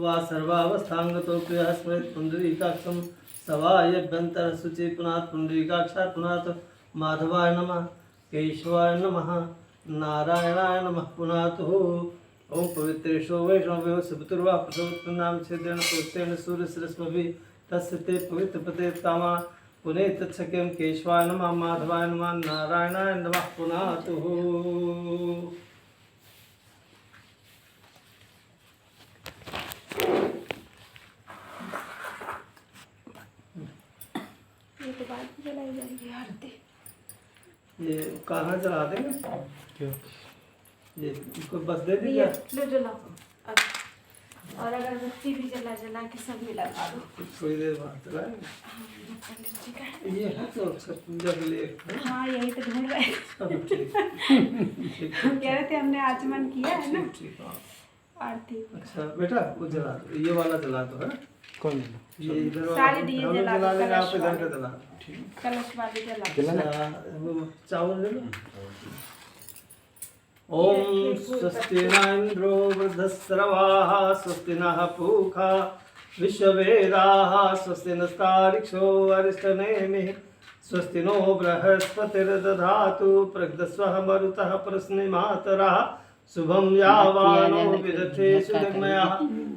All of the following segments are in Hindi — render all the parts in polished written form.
वा सर्वावस्थांगतोऽप्यः स्मरेत् पुण्डरीकाक्षं सवायभ्यन्तर शुचि पुनात् पुण्डरीकाक्षात् पुनात् माधवाय नमः केशवाय नमः नारायणाय नमः पुनात् ओम पवित्रेशो वैष्णव्यो सुभतुर्वा प्रसवत्नाम छेदेन पुरुषेण सूर्यशिरस्मभिः तस्य ते पवित्रपते कामा पुनः तत्सख्यं केशवाय नमः माधवाय नमः नारायणाय नमः पुनात् जलाई जाएगी आरती। ये कहाँ जला देंगे? क्यों? ये इसको बस दे दीजिए। लो जलाओ और अगरबत्ती भी जला के सब मिला दो। थोड़ी देर बाद जलाएंगे। ये है तो सब पूजा के लिए। हाँ यही तो ढूंढ रहे हैं। सब ठीक। हम कह रहे थे हमने आचमन किया है ना ठीक हाँ। आरती। अच्छा बेटा वो जला दो, ये वाला जला दो है। कौन ये इधर सारे दिए जला दो, लेगा, आप कलश इधर वाले। का जला दो। ठीक। कलश वाले जला अच्छा, वो चावल ले लो। ओम स्वस्ति न इंद्रो वृद्धस्रवाः स्वस्ति नः पूषा विश्ववेदाः स्वस्ति नस्तारिक्षो अरिष्टनेमिः स्वस्ति नो बृहस्पतिर्दधातु प्रगदस्वः मरुतः प्रश्निमातरः शुभं यावानो विदथे सुदग्मयः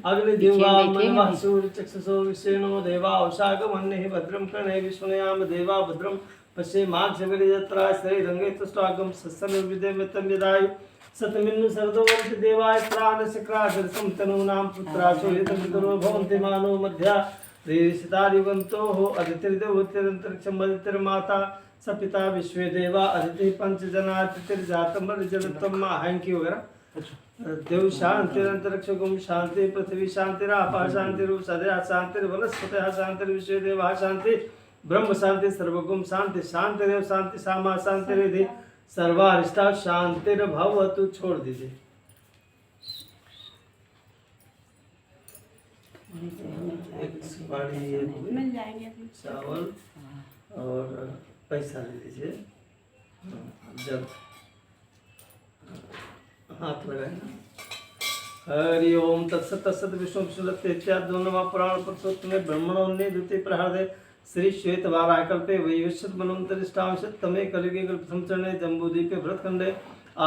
अग्निदिवा मनवः सूर्यचक्षुषो विश्वेनो देवा उषागमन्यः भद्रं कर्णे विष्णुयाम देवा भद्रं पश्येमाक्षभिर्यत्रा श्रीरङ्गे तुष्टागं सत्सर्वविदेवतं यदायु सतमिन्नु सर्ववर्ति देवाय प्राणशक्रादर्शं तनूनां पुत्राशो यतमितरो भवन्ति मानो मध्या ऋषितारिवन्तोः अदितिर्देवोत्तिरन्तरिक्षं अदितिर्माता स पिता विश्वे देवा अदितिः पंचजनातिथिर्जातं जलत्वं महांकी वगैरह देव शांतिरंतरिक्ष गुम शांति पृथ्वी शांतिरापः शांतिरुषधया शांतिर्वनस्पतयः शांतिर्विश्वे देवाः शांति ब्रह्म शांति सर्वगुम शांति शांतिरेव शांति सामा शांतिरिधि सर्वारिष्टा शांतिर्भवतु। छोड़ दीजिए। एक सुपारी मिल जाएंगे अभी। चावल और पैसा ले लीजिए। जब हाथ लगाए। हरि ओम तत्सत तत्सत विष्णु विष्णुदत्त इत्यादि नमः पुराण पुरुषोत्तमे ब्रह्मणोन्ने द्वितीय प्रहरदे श्री श्वेत वाराकल्पे वैवस्वत मनोन्तरिष्टांशत तमे कलिगे प्रथम चरणे जम्बूद्वीपे भरतखंडे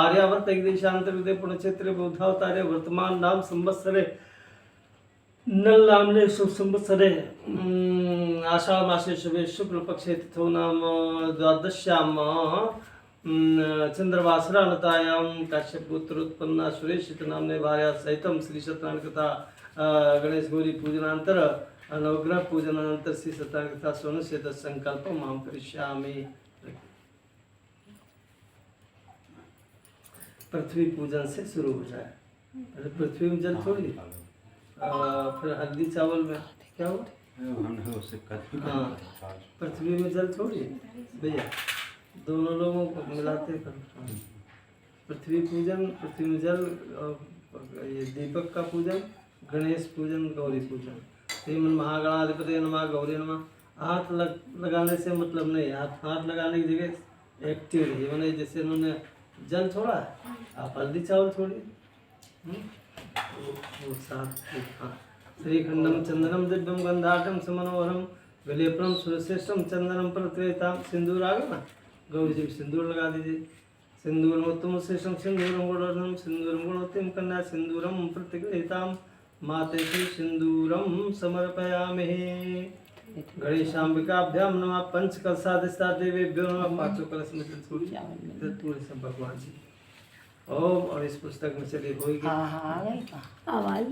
आर्यावर्त एकदेशांतर्गते पुण्यक्षेत्रे बौद्धावतारे वर्तमान नाम संवत्सरे नल्लामने शुभ संवत्सरे आषाढ़ मासे शुभे शुक्ल पक्षे तिथो नाम द्वादश्याम चंद्रवासरानतायां काश्यप पुत्र उत्पन्ना सुरेशित नामने भार्या सहितं श्री सत्यनारायण कथा गणेश गौरी पूजनांतर नवग्रह पूजनानंतर श्री सत्यनारायण कथा सोनस्य संकल्प मां करिष्यामि। पृथ्वी पूजन से शुरू हो जाए। पहले पृथ्वी में जल थोड़ी फिर हल्दी चावल में क्या हुआ? हाँ पृथ्वी में जल थोड़ी भैया, दोनों लोगों को मिलाते कर। पृथ्वी पूजन, पृथ्वी में जल, ये दीपक का पूजन, गणेश पूजन, गौरी पूजन। श्रीमन महागणाधिपति नमः, गौरी नमः। हाथ लगाने से मतलब नहीं, हाथ लगाने की जगह एक्टिव रहिए। मैंने जैसे उन्होंने जल छोड़ा है, आप हल्दी चावल छोड़िए। वो साथ हाँ। श्रीखंडम चंदनम दिव्यम गंधाटम समनोहरम विलेपनम सुरश्रेष्ठम चंदनम प्रत्वेताम। सिंदूर आ गया ना, गौरी जी सिंदूर लगा दीजिए। सिंदूरम उत्तम श्रेष्ठम सिंदूरम गुणोत्तम सिंदूरम गुणोत्तम कन्या सिंदूरम प्रतिगृहीताम माते सिंदूरम समर्पयामि। गणेशांबिकाभ्याम नमः। पंचकलशाधिष्ठा देवेभ्यो नमः। पांचों कलश में पूरे सब भगवान जी। ओम। और इस पुस्तक में चलिए होगी। आवाज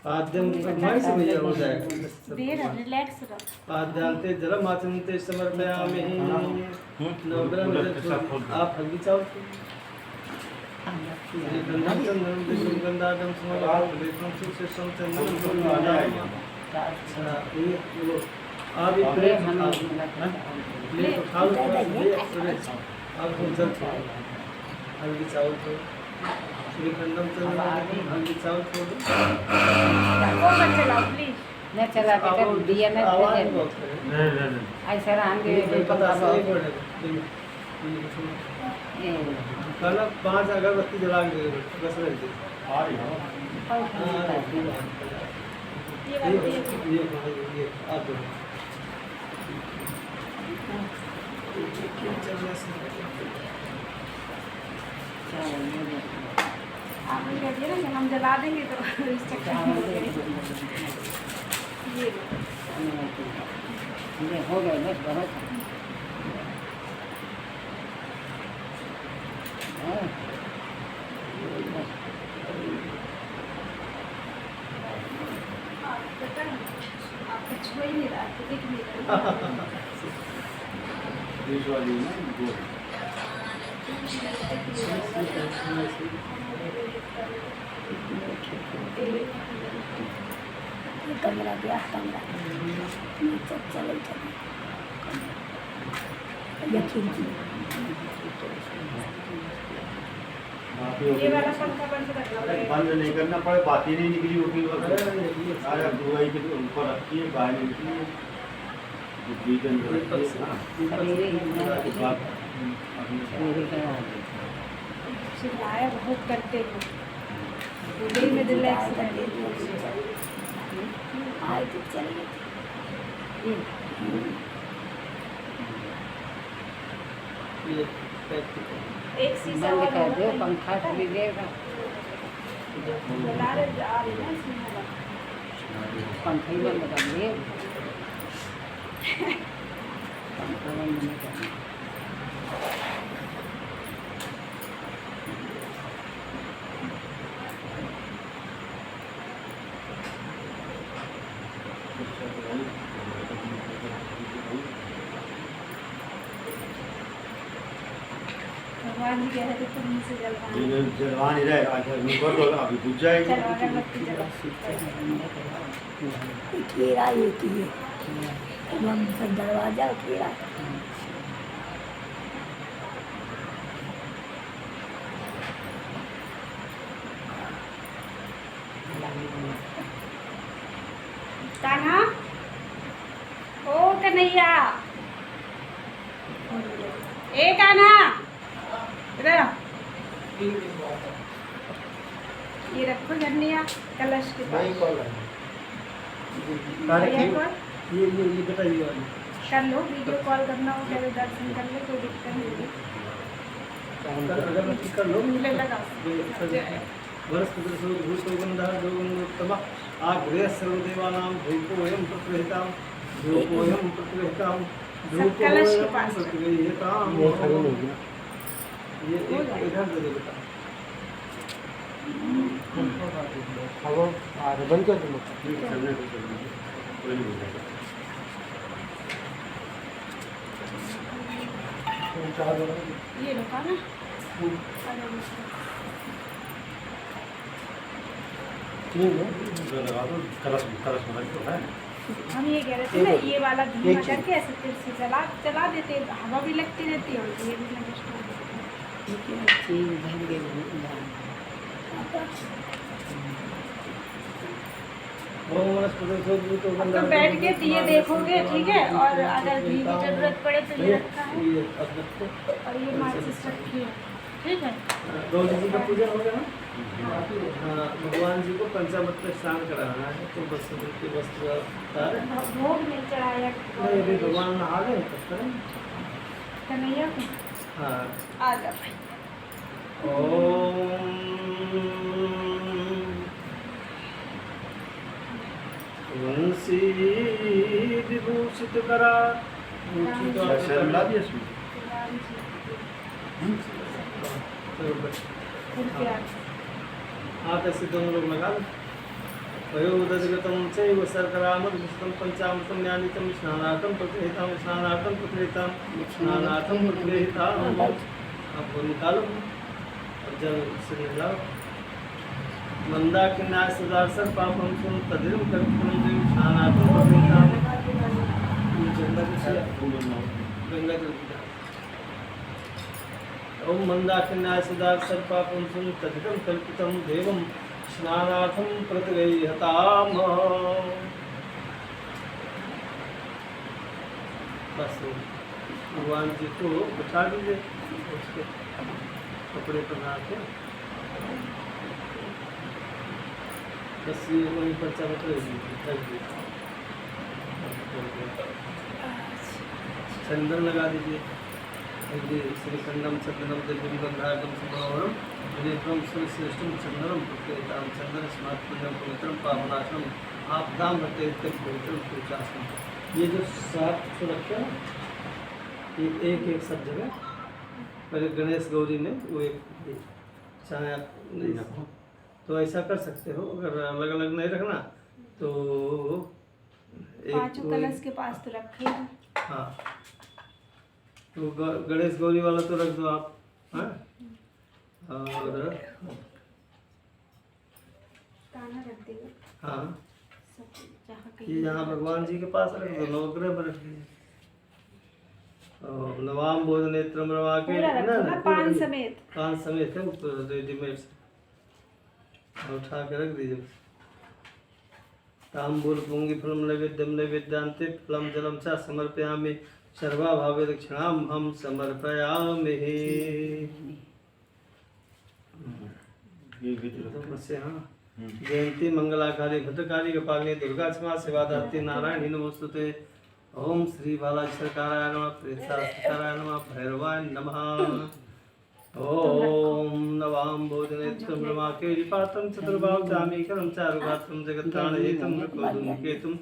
पाद्यम से भैया हो जाएगा। रिलैक्स रहो। पाद्यांते जलम आचमनते समर्पयामि। नवग्रह में आप हल्दी चावल गंधाटम आप हल्दी चावल छोड़, श्रीखंडम हल्दी चावल छोड़ दो। न चला बेटा दिया न ऐसा आगे कल 5 अगरबत्ती जला के बस रख दी। और हाँ, खाने का ये है। बात है। ये वाला ये आप दो। चलने से चावल में दे दो। आपने कह दिया ना कि हम जला देंगे तो इस चक्कर में चावल हो दे गए। दो। ये ये हो गए बस बहुत है। हाँ। बस। पता है आपको छू ही नहीं रहा, आपको दिख नहीं रहा। बीच वाली ना वो कमरा गया कमरा नीचे चले चले यकीन की ये वाला पंखा बंद रखना पड़ेगा। बंद नहीं करना पड़े, बात ही नहीं निकली उठी वक्त अरे दुआई के ऊपर रखिए, बाहर नहीं निकली तो बीच अंदर रखिए। हाँ, इस बात मेरे क्या चिल्लाया बहुत करते हो, दिल में रिलैक्स रहते आए तो चले गए ये practical। एक शीशा बंद कर दो, वाला पंखा भी देगा। जला रहे आ रही है इसमें हवा। पंखा ही बंद कर दिए। पंखा बंद नहीं करना। भगवान जी कह रहे थे तुम से जलवाना। जलवा नहीं रहे, अच्छा ऊपर तो अभी बुझ जाएगी। चलो अगरबत्ती जला। घेरा ये किए हम सब दरवाजा घेरा कान्हा, ओ कन्हैया, ए कान्हा, इधर आ। ये रखो धनिया कलश के नहीं पास। कॉल है। भैया कॉल ये बेटा ये वाली। कर लो, वीडियो कॉल करना हो क्या तो दर्शन कर ले, कोई दिक्कत नहीं है। अगरबत्ती कर लो। ले लगाओ। वरस्पतिर्भूतगन्धः आग्रह सर्वदेवानां धूपोऽयं प्रतिगृहीतां धूपोऽयं प्रतिगृहीतां कलश के पास। प्रतिगृहीतां। ये एक इधर दे दो बेटा। बंद कर दो। चलने दो, चलने दो, कोई नहीं बुझेगा। ये रुका ना। जो लगा दो, कलश कलश में रख दो, है हम ये कह रहे थे ना, ये वाला धुआं करके ऐसे फिर से चला देते, हवा भी लगती रहती है और ये भी नष्ट हो जाती है। चीज भर गई। अब तो बैठ के दिए देखोगे, ठीक है, और अगर घी की जरूरत पड़े तो ये रखा है और ये माचिस रखी है, ठीक है। गौरी जी का पूजन हो गया ना। हाँ, भगवान जी को पंचामृत में स्नान कराना है तो बस उनके वस्त्र उतारे। भोग नहीं चढ़ाया नहीं अभी भगवान नहा गए तब करें। कन्हैया को। हाँ। आ जा भाई। ओम तुलसी विभूषित करा। शर्म ला दिया इसमें। हाथ ऐसे दोनों लोग लगा लो। वयोदगतम चैव शर्करामृतं पंचामृतं ज्ञानितं स्नानार्थं प्रतिगृहीतां स्नानार्थं प्रतिगृहीतां स्नानार्थं प्रतिगृहीतां। अब वो निकालो और जल से मिलाओ। मंदाकिन्याय सदासर पापम सुन तदिरम कल्पनं देव स्नानार्थं प्रतिगृहीतां। गंगा जल ओम मंदाकिन्याय सदासर पापम सुन तदिरम कल्पितं देवं स्नानार्थं प्रतिगृह्यताम्। बस भगवान जी को बिठा दीजिए, उसके कपड़े पहना के बस ये वही पर्चा बट रही चंदन लगा दीजिए। हल्दी श्रीखंडम चंदनम दिव्यम गंधाकम सुमनोहरम विनेत्रम श्रेष्ठम चंदनम पुष्पिताम चंदन स्मार्ट पूजन पवित्रम पावनाशनम आपदाम भट्टे पवित्रम पूजासनम। ये जो 7 तो रखे हैं ये एक एक सब जगह पहले गणेश गौरी ने वो एक चाहे आप नहीं रखो तो ऐसा कर सकते हो। अगर अलग अलग नहीं रखना तो पांचों कलश के पास तो रखे हैं। हाँ तो गणेश गौरी वाला तो रख दो आप। हाँ और ताना रख देगा। हाँ सब जहाँ ये यहाँ भगवान जी के पास रख दो, नवग्रह पर रख दीजिए। और नवाम बोध नेत्र रवा के पूरा रखो ना, पान समेत। पान समेत है ऊपर रेडीमेड से और उठा के रख दीजिए। तांबूल पुंगी फलम नैवेद्यम नैवेद्यांते फलम जलम च समर्पयामि सर्वा भावे दक्षिणाम हम समर्पयामि। ये भी तो तो बस हाँ जयंती मंगलाकारी भद्रकाली कपालिनी दुर्गा क्षमा शिवादात्री नारायणी नमोस्तुते। ओम श्री बालाश्वरकाराय नमः प्रेताराय नमः भैरवाय नमः। ओम नवाम बोधनेत्रम रमाकेली पात्रम चतुर्बाहु चामीकरम चारुगात्रम जगत्तारणहेतुम नृकोधूमकेतुम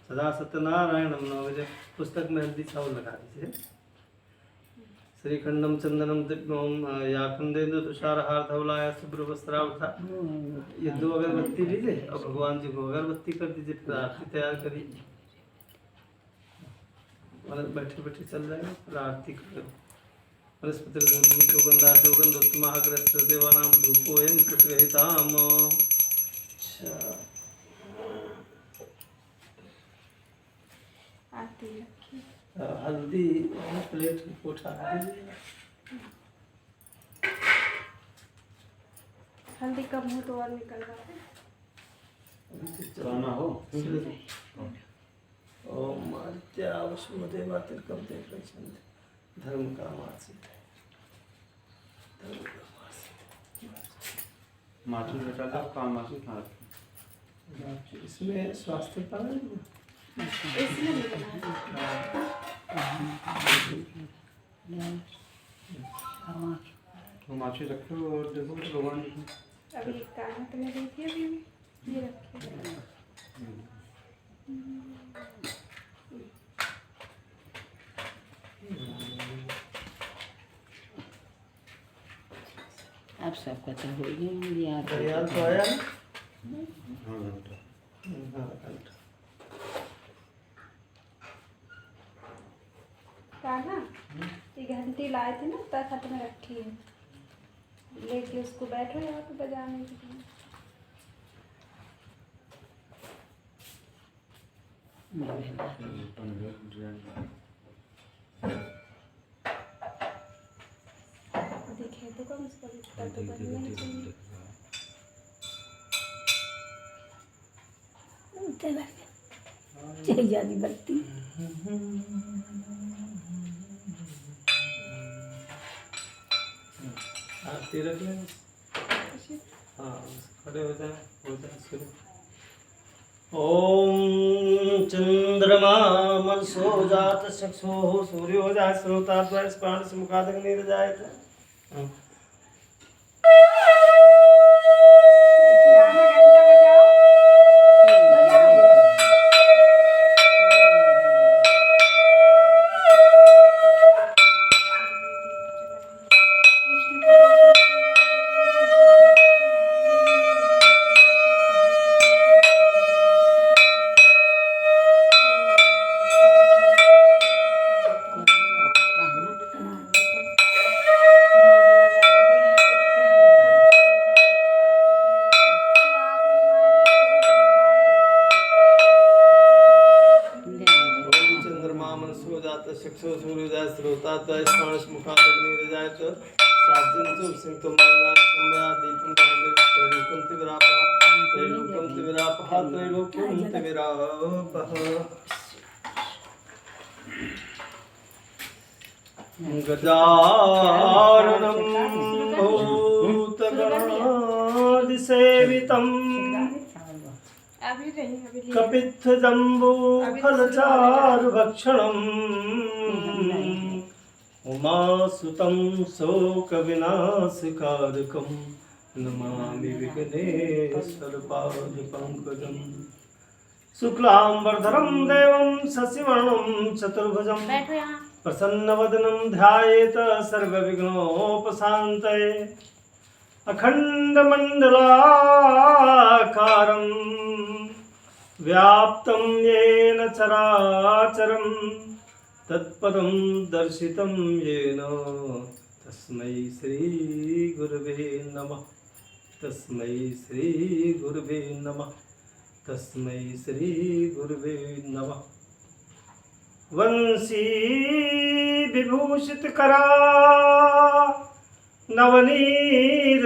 सदा सत्यनारायणम नमः। पुस्तक में हल्दी चावल लगा दीजिए। श्रीखंडम चंदनम दिव्यम याकुंदेन्दु तुषारहार धवलाय शुभ्र वस्त्रावथा। ये 2 अगरबत्ती लीजिए और भगवान जी को अगरबत्ती कर दीजिए। फिर आरती तैयार करिए। मतलब बैठे बैठे चल जाएगा। फिर आरती करो। वनस्पति गंधाग्रस्त देवानाम धूपोयम कृतगहिताम। आरती रखी। हल्दी प्लेट को उठा दीजिए। हल्दी कम हो तो और निकलवा दे। गाना हो ओम आदित्यावसुमदेवा तिलकम देवरक्षन्ते धर्म कामासीत् धर्म कामासीत्। माचू रचा था काम आसी था। इसमें स्वास्थ्य का इसमें निकलना तो माचू रखो और देखो भगवान जी को। अभी काना तो मैं दी थी अभी ये रखे। अब सबका तो हो गया घड़ियाल तो आया ना। हाँ घंटा हाँ घंटा काना ये घंटी लाए थे ना तखत में रखी है। लेके उसको बैठो यहाँ पे बजाने के लिए। दिखे तो कम से कम इसका तो बनना ही चाहिए। चली जाती बत्ती। आरती रख लें। हाँ खड़े हो जाए शुरू। ओम चंद्रमा मनसो जात चक्षु सूर्यो जाय श्रोता प्राण मुखादग्नि जायते। चक्षु सूर्योदय श्रोतादय स्पर्श मुखादग्निरजायत साध्यं सिंह मंगला सम्मया दीपं त्रैलोक्यं तिविरापः त्रैलोक्यं तिविरापः त्रैलोक्यं तिविरापः। गजाननं भूतगणादिसेवितं अभी नहीं, अभी लिए। कपित्थ जम्बू फलचारु भक्षणम् उमासुतं शोक विनाशकारकं नमामि विघ्नेश्वर पाद पंकजम् शुक्लांबरधरं देवं शशिवर्णं चतुर्भुजं बैठो यहाँ। प्रसन्नवदनं ध्यायेत सर्वविघ्नोपशान्तये अखण्डमण्डलाकारं व्याप्तं येन चराचरं तत्पदं दर्शितं येन तस्मै श्रीगुरवे नमः। तस्मै श्रीगुरवे नमः। तस्मै श्रीगुरवे नमः। वंशी विभूषित करा नवनीरदाभात्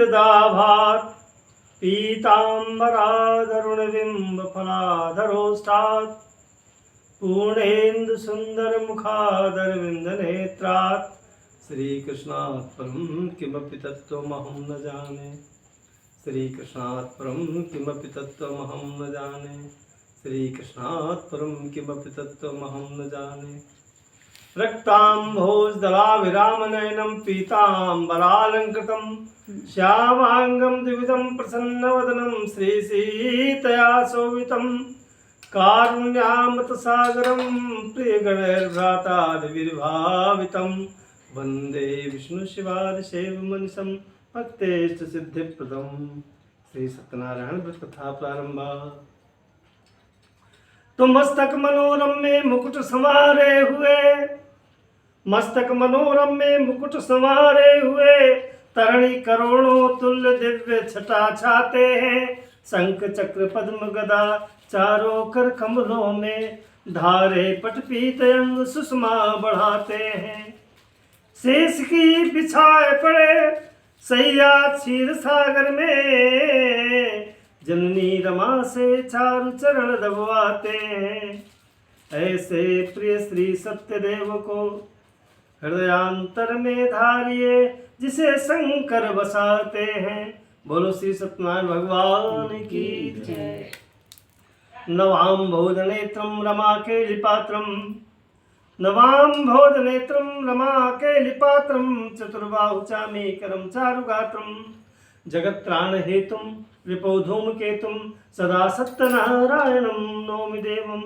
पीताम्बरादरुणबिम्बफलाधरोष्ठात् पूर्णेन्दु सुंदर मुखादरविंद नेत्रात् श्रीकृष्णात् परं किमपि तत्त्वमहं न जाने। श्रीकृष्णात् परं किमपि तत्त्वमहं न जाने। श्रीकृष्णात् परं किमपि तत्त्वमहं न जाने। रक्ताम्भोजदलाभिरामनयनं पीताम्बरालङ्कृतं श्यामाङ्गं द्विविधं प्रसन्नवदनं श्रीसीतया शोभितं कारुण्यामृतसागरं प्रियगणैर्भ्रातादिविर्भावितं वन्दे विष्णुशिवादिसेवमनिशं भक्तेष्टसिद्धिप्रदं। श्री सत्यनारायण व्रत कथा प्रारंभ। तो मस्तक मनोरम में मुकुट संवारे हुए, मस्तक मनोरम में मुकुट संवारे हुए, तरणी करोड़ों तुल्य दिव्य छटा छाते हैं। शंख चक्र पद्म गदा चारों कर कमलों में, धारे पटपीत अंग सुषमा बढ़ाते हैं। शेष की बिछाए पड़े सैया क्षीर सागर में, जननी रमा से चारु चरण दबवाते हैं। ऐसे प्रिय श्री सत्यदेव को हृदयांतर में धारिये, जिसे शंकर बसाते हैं। बोलो श्री सत्यनारायण भगवान की जय। नवाम भोजनेत्रम रमा के लिपात्रम, नवाम भोजनेत्रम रमा के लिपात्रम, चतुर्बाहु चामीकरम चारुगात्रम, जगत्त्राण हेतुम विपोधूमकेतुम, सदा सत्यनारायणम नौमि देवम।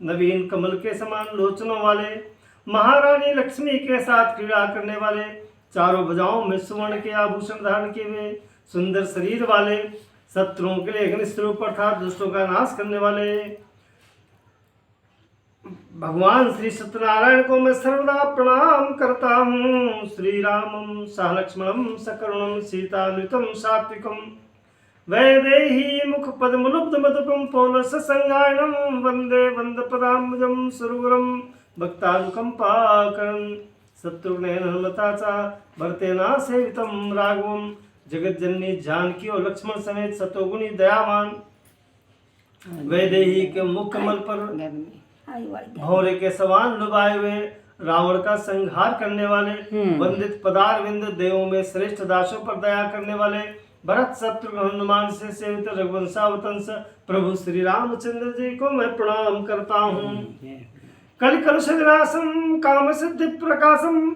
नवीन कमल के समान लोचनों वाले, महारानी लक्ष्मी के साथ क्रीड़ा करने वाले, चारों भुजाओं में सुवर्ण के आभूषण धारण किए हुए, सुंदर शरीर वाले, शत्रुओं के लिए अग्नि स्वरूप अर्थात दुष्टों का नाश करने वाले भगवान श्री सत्यनारायण को मैं सर्वदा प्रणाम करता हूँ। श्री रामम सह लक्ष्मणम सकरुणम सीतानुतम सात्विकम, वैदेही मुख पद्मलुब्ध मधुपम पौलस संगायनम, वंदे वंद पदाम्बुजम सुरगुरम भक्तानुकंपाकरं, शत्रुघ्नेन हनुमता भरतेना सेवितम राघवम, जगज्जननी जानकी और लक्ष्मण समेत सतोगुणी दयावान। वैदेही के मुख कमल पर भौरे के समान लुभाए हुए रावण का संहार करने वाले, वंदित पदारविंद देवों में श्रेष्ठ दासों पर दया करने वाले, भरत शत्रुघ्न हनुमान से सेवित रघुवंशावतंस प्रभु श्री रामचंद्र जी को मैं प्रणाम करता हूँ। कलि कलुष विनाशम काम सिद्धि प्रकाशम,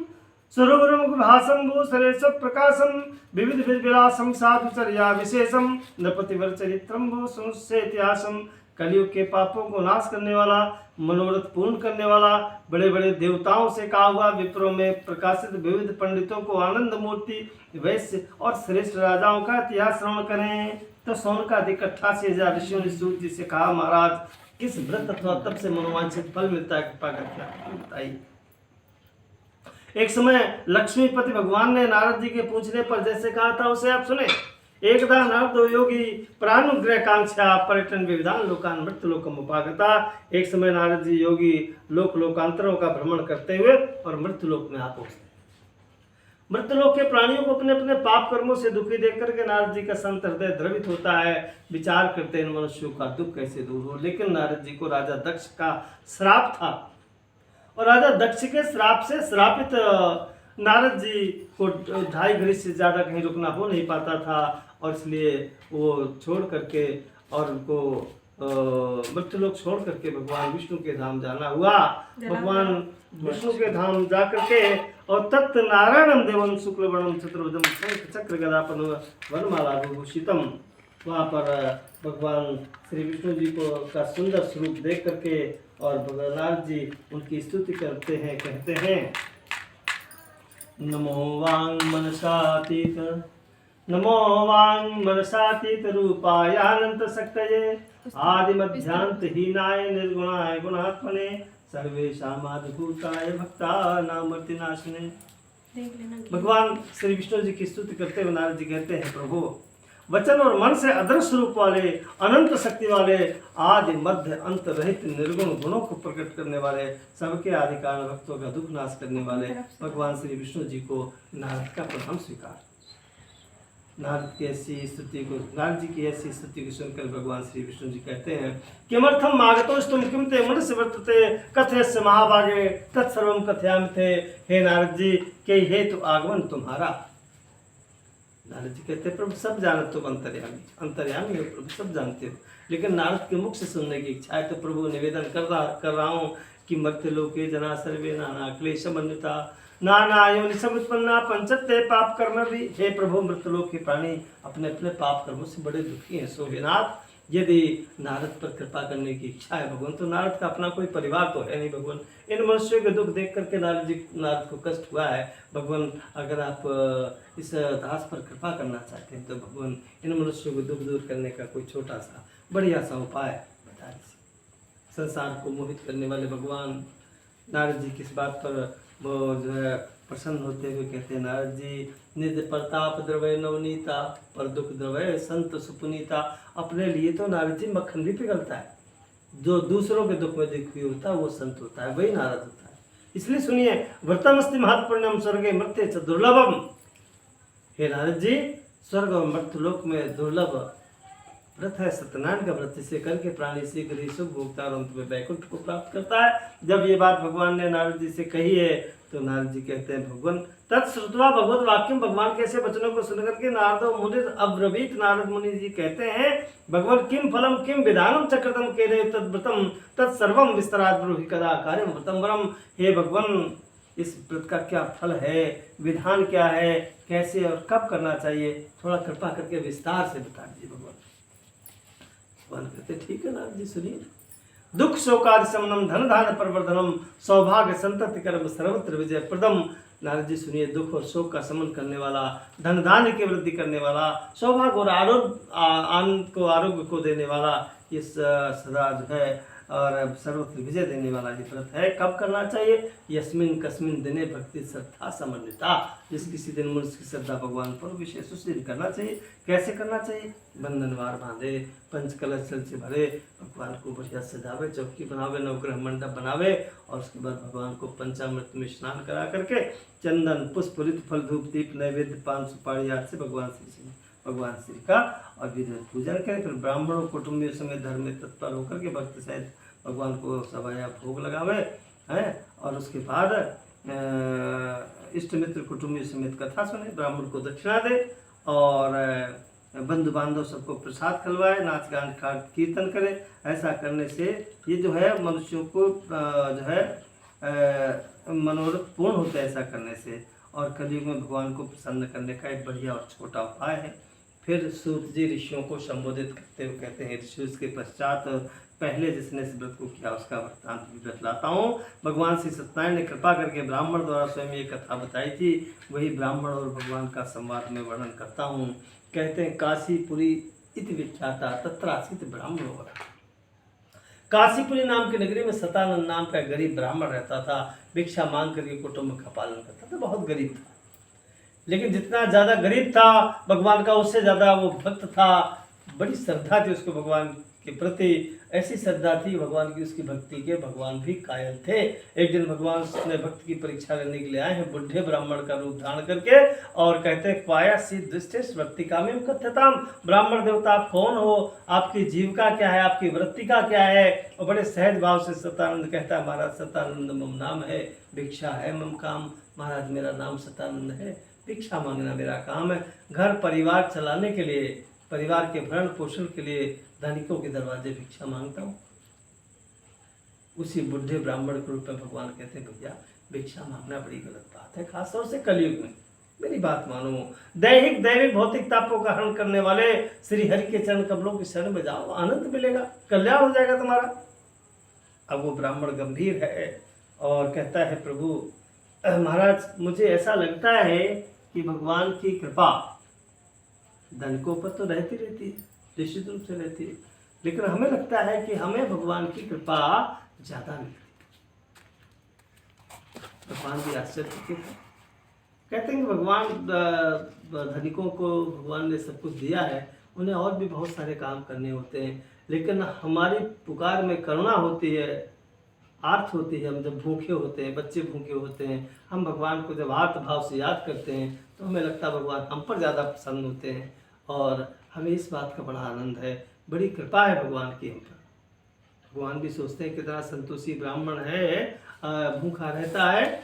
सुरवरमुख भासम भूसरेश प्रकाशम, विविध विलासम साधुचर्या विशेषम, नृपतिवर चरित्रम भू सुनुष्येत्यासम। कलियुग के पापों को नाश करने वाला, मनोरथ पूर्ण करने वाला, बड़े बड़े देवताओं से कहा हुआ, विप्रों में प्रकाशित विविध पंडितों को आनंद मूर्ति, वैश्य और श्रेष्ठ राजाओं का इतिहास श्रवण करें। तो सौनकादिक 88,000 ऋषियों ने सूत जी से कहा, महाराज किस व्रत अथवा तप से मनोवांछित फल मिलता है, कृपा करके बताइए। एक समय लक्ष्मीपति भगवान ने नारद जी के पूछने पर जैसे कहा था उसे आप सुने। एकदा नारद योगी प्राणुग्रह कांक्षा पर्यटन विविधान लोकान मृत्यु लोकम उपागता। एक समय नारद जी योगी लोक लोकांतरों का भ्रमण करते हुए और मृत्यु लोक में आ पहुंचते। मृत्यु लोक के प्राणियों को अपने अपने पाप कर्मों से दुखी देख करके नारद जी का संत हृदय द्रवित होता है। विचार करते हैं इन मनुष्यों का दुख कैसे दूर हो। लेकिन नारद जी को राजा दक्ष का श्राप था और राजा दक्ष के श्राप से श्रापित नारद जी को 2.5 घड़ी से ज़्यादा कहीं रुकना हो नहीं पाता था और इसलिए वो छोड़ करके और उनको मृत्यु लोक छोड़ करके भगवान विष्णु के धाम जाना हुआ। भगवान विष्णु के धाम जा करके और तत् नारायणम देवम शुक्लवर्णम चतुर्भुजम शंख चक्र गदापन वनमाला विभूषितम, वहाँ पर भगवान श्री विष्णु जी को का सुंदर स्वरूप देख करके और भगवान नारद जी उनकी स्तुति करते हैं, कहते हैं नमो वांग मनसातीत, नमो वांग मनसातीत रूपाय अनंत शक्तये आदि मध्यांत हीनाय निर्गुणाय गुणात्मने सर्वेशामादिभूताय भक्तानामर्ति नाशने। देख लेना। भगवान श्री विष्णु जी की स्तुति करते हुए नारद जी कहते हैं प्रभु वचन और मन से अदृश्य रूप वाले अनंत शक्ति वाले आदि मध्य अंत रहित निर्गुण गुणों को प्रकट करने वाले सबके आदि कारण भक्तों का दुख नाश करने वाले भगवान श्री विष्णु जी को नारद का प्रथम स्वीकार। नारद की ऐसी स्तुति को, नारद जी की ऐसी स्तुति को सुनकर भगवान श्री विष्णु जी कहते हैं किमर्थम आगतोस्तुम किम ते मनुष्य वर्तते कथयस्य महाभागे तत्सर्वम कथयामि थे। हे नारद जी के हेतु आगमन तुम्हारा। नारद जी कहते हैं प्रभु सब जानते हो, अंतर्यामी हो प्रभु, सब जानते हो, लेकिन नारद के मुख से सुनने की इच्छा है तो प्रभु निवेदन कर रहा हूँ कि मर्त्य लोके जना सर्वे नाना क्लेशमन्विता नाना योनि सब उत्पन्ना पंचते पाप कर्म भी। हे प्रभु मृत्यलोक के प्राणी अपने अपने पाप कर्मों से बड़े दुखी हैं। सो विनाथ यदि नारद पर कृपा करने की इच्छा है भगवान, तो नारद का अपना कोई परिवार तो है नहीं भगवान। इन मनुष्यों के दुख देख करके नारद को कष्ट हुआ है भगवान। अगर आप इस दास पर कृपा करना चाहते हैं तो भगवान इन मनुष्यों को दुख दूर करने का कोई छोटा सा बढ़िया सा उपाय बता दीजिए। संसार को मोहित करने वाले भगवान नारद जी किस बात पर वो जो है प्रसन्न होते हुए कहते हैं नारद जी निज प्रताप द्रवय नवनीता पर दुख द्रवय संत सुपुनीता। अपने लिए तो नारद जी मक्खन भी पिघलता है, जो दूसरों के दुख में दुखी होता है वो संत होता है, वही नारद होता है। इसलिए सुनिए व्रतमस्ति महत्पुण्यम स्वर्गे मर्त्य च दुर्लभम। हे नारद जी स्वर्ग और मर्त्यलोक में दुर्लभ व्रत है सत्यनारायण का व्रत, इसे करके प्राणी शीघ्र ही सुख भोगता और अंत में वैकुंठ को प्राप्त करता है। जब ये बात भगवान ने नारद जी से कही है तो नारद जी कहते हैं भगवान तत्श्रुत्वा भगवत वाक्यम, भगवान के ऐसे वचनों को सुनकर के नारदो मुनि अब्रवीत, नारद मुनि जी कहते हैं भगवान किम फलम किम विधानम चक्रतम केने तद्व्रतम तत्सर्वम विस्तरात् ब्रूहि कदा कार्यम व्रतम वरम। हे भगवान इस व्रत का क्या फल है, विधान क्या है, कैसे और कब करना चाहिए, थोड़ा कृपा करके विस्तार से बता दीजिए भगवान। भगवान कहते ठीक है नारद जी सुनिए। दुख शोकादि शमनम धन धान प्रवर्धनम सौभाग्य संतति कर्म सर्वत्र विजय प्रदम। नारद जी सुनिए, दुख और शोक का शमन करने वाला, धन धान्य की वृद्धि करने वाला, सौभाग्य और आनंद को आरोग्य को देने वाला, इस सदा जो है और सर्वत्र विजय देने वाला ये व्रत है। कब करना चाहिए? यस्मिन कस्मिन दिने भक्ति श्रद्धा समन्विता, जिस किसी दिन मनुष्य की श्रद्धा भगवान पर विशेष उस दिन करना चाहिए। कैसे करना चाहिए? बंधनवार बांधे, पंचकलश जल से भरे, भगवान को बढ़िया सजावे, चौकी बनावे, नवग्रह मंडप बनावे और उसके बाद भगवान को पंचामृत में स्नान करा करके चंदन पुष्प ऋत फल धूप दीप नैवेद्य पान सुपारी आदि से भगवान श्री का और विधिवत पूजन करें। फिर ब्राह्मणों कुटुंबियों समेत धर्म में तत्पर होकर के भक्त सहित भगवान को सवाया भोग लगावे हैं और उसके बाद इष्ट मित्र कुटुंबियों समेत कथा सुने, ब्राह्मण को दक्षिणा दे और बंधु बांधव सबको प्रसाद खिलवाए, नाच गान कीर्तन करे। ऐसा करने से ये जो है मनुष्यों को जो है मनोरथ पूर्ण होता है ऐसा करने से, और कलयुग में भगवान को प्रसन्न करने का एक बढ़िया और छोटा उपाय है। फिर सूत जी ऋषियों को संबोधित करते हुए कहते हैं ऋषि उसके पश्चात पहले जिसने इस व्रत को किया उसका वृत्तांत भी बतलाता हूँ। भगवान श्री सत्यनारायण ने कृपा करके ब्राह्मण द्वारा स्वयं ये कथा बताई थी, वही ब्राह्मण और भगवान का संवाद में वर्णन करता हूँ। कहते हैं काशीपुरी इति विख्याता तत्रासीत ब्राह्मण हो रहा। काशीपुरी नाम की नगरी में सतानंद नाम का गरीब ब्राह्मण रहता था, भिक्षा मांग करके कुटुंब का पालन करता था, बहुत गरीब था। लेकिन जितना ज़्यादा गरीब था भगवान का उससे ज़्यादा वो भक्त था, बड़ी श्रद्धा थी उसको भगवान के प्रति, ऐसी श्रद्धा थी भगवान की उसकी भक्ति के भगवान भी कायल थे। एक दिन भगवान अपने भक्त की परीक्षा लेने के लिए आए हैं बुढ़े ब्राह्मण का रूप धारण करके और कहते हैं पाया सी दृष्टिश वृत्ति कामिम कथ्यताम, ब्राह्मण देवता आप कौन हो, आपकी जीविका क्या है, आपकी वृत्तिका क्या है। और बड़े सहज भाव से सतानंद कहता है महाराज सतानंद मम नाम है, भिक्षा है मम काम। महाराज मेरा नाम सतानंद है, भिक्षा मांगना मेरा काम है। घर परिवार चलाने के लिए, परिवार के भरण पोषण के लिए धनिकों के दरवाजे भिक्षा मांगता हूँ। उसी बुढ़े ब्राह्मण के रूप में भगवान कहते हैं भैया भिक्षा मांगना बड़ी गलत बात है, खासतौर से कलयुग में। मेरी बात मानो, दैहिक दैविक भौतिक तापों का हरण करने वाले श्री हरि के चरण कमलों की शरण में जाओ, आनंद मिलेगा, कल्याण हो जाएगा तुम्हारा। अब वो ब्राह्मण गंभीर है और कहता है प्रभु महाराज मुझे ऐसा लगता है कि भगवान की कृपा धनिकों पर तो रहती रहती है, निश्चित रूप से रहती है, लेकिन हमें लगता है कि हमें भगवान की कृपा ज्यादा मिलती है। भगवान भी आश्चर्यचकित है, कहते हैं कि भगवान धनिकों को भगवान ने सब कुछ दिया है, उन्हें और भी बहुत सारे काम करने होते हैं, लेकिन हमारी पुकार में करुणा होती है, आर्थ होती है। हम जब भूखे होते हैं, बच्चे भूखे होते हैं, हम भगवान को जब आर्त भाव से याद करते हैं तो हमें लगता है भगवान हम पर ज़्यादा प्रसन्न होते हैं और हमें इस बात का बड़ा आनंद है, बड़ी कृपा है भगवान की हम पर। भगवान भी सोचते हैं कितना संतोषी ब्राह्मण है, भूखा रहता है,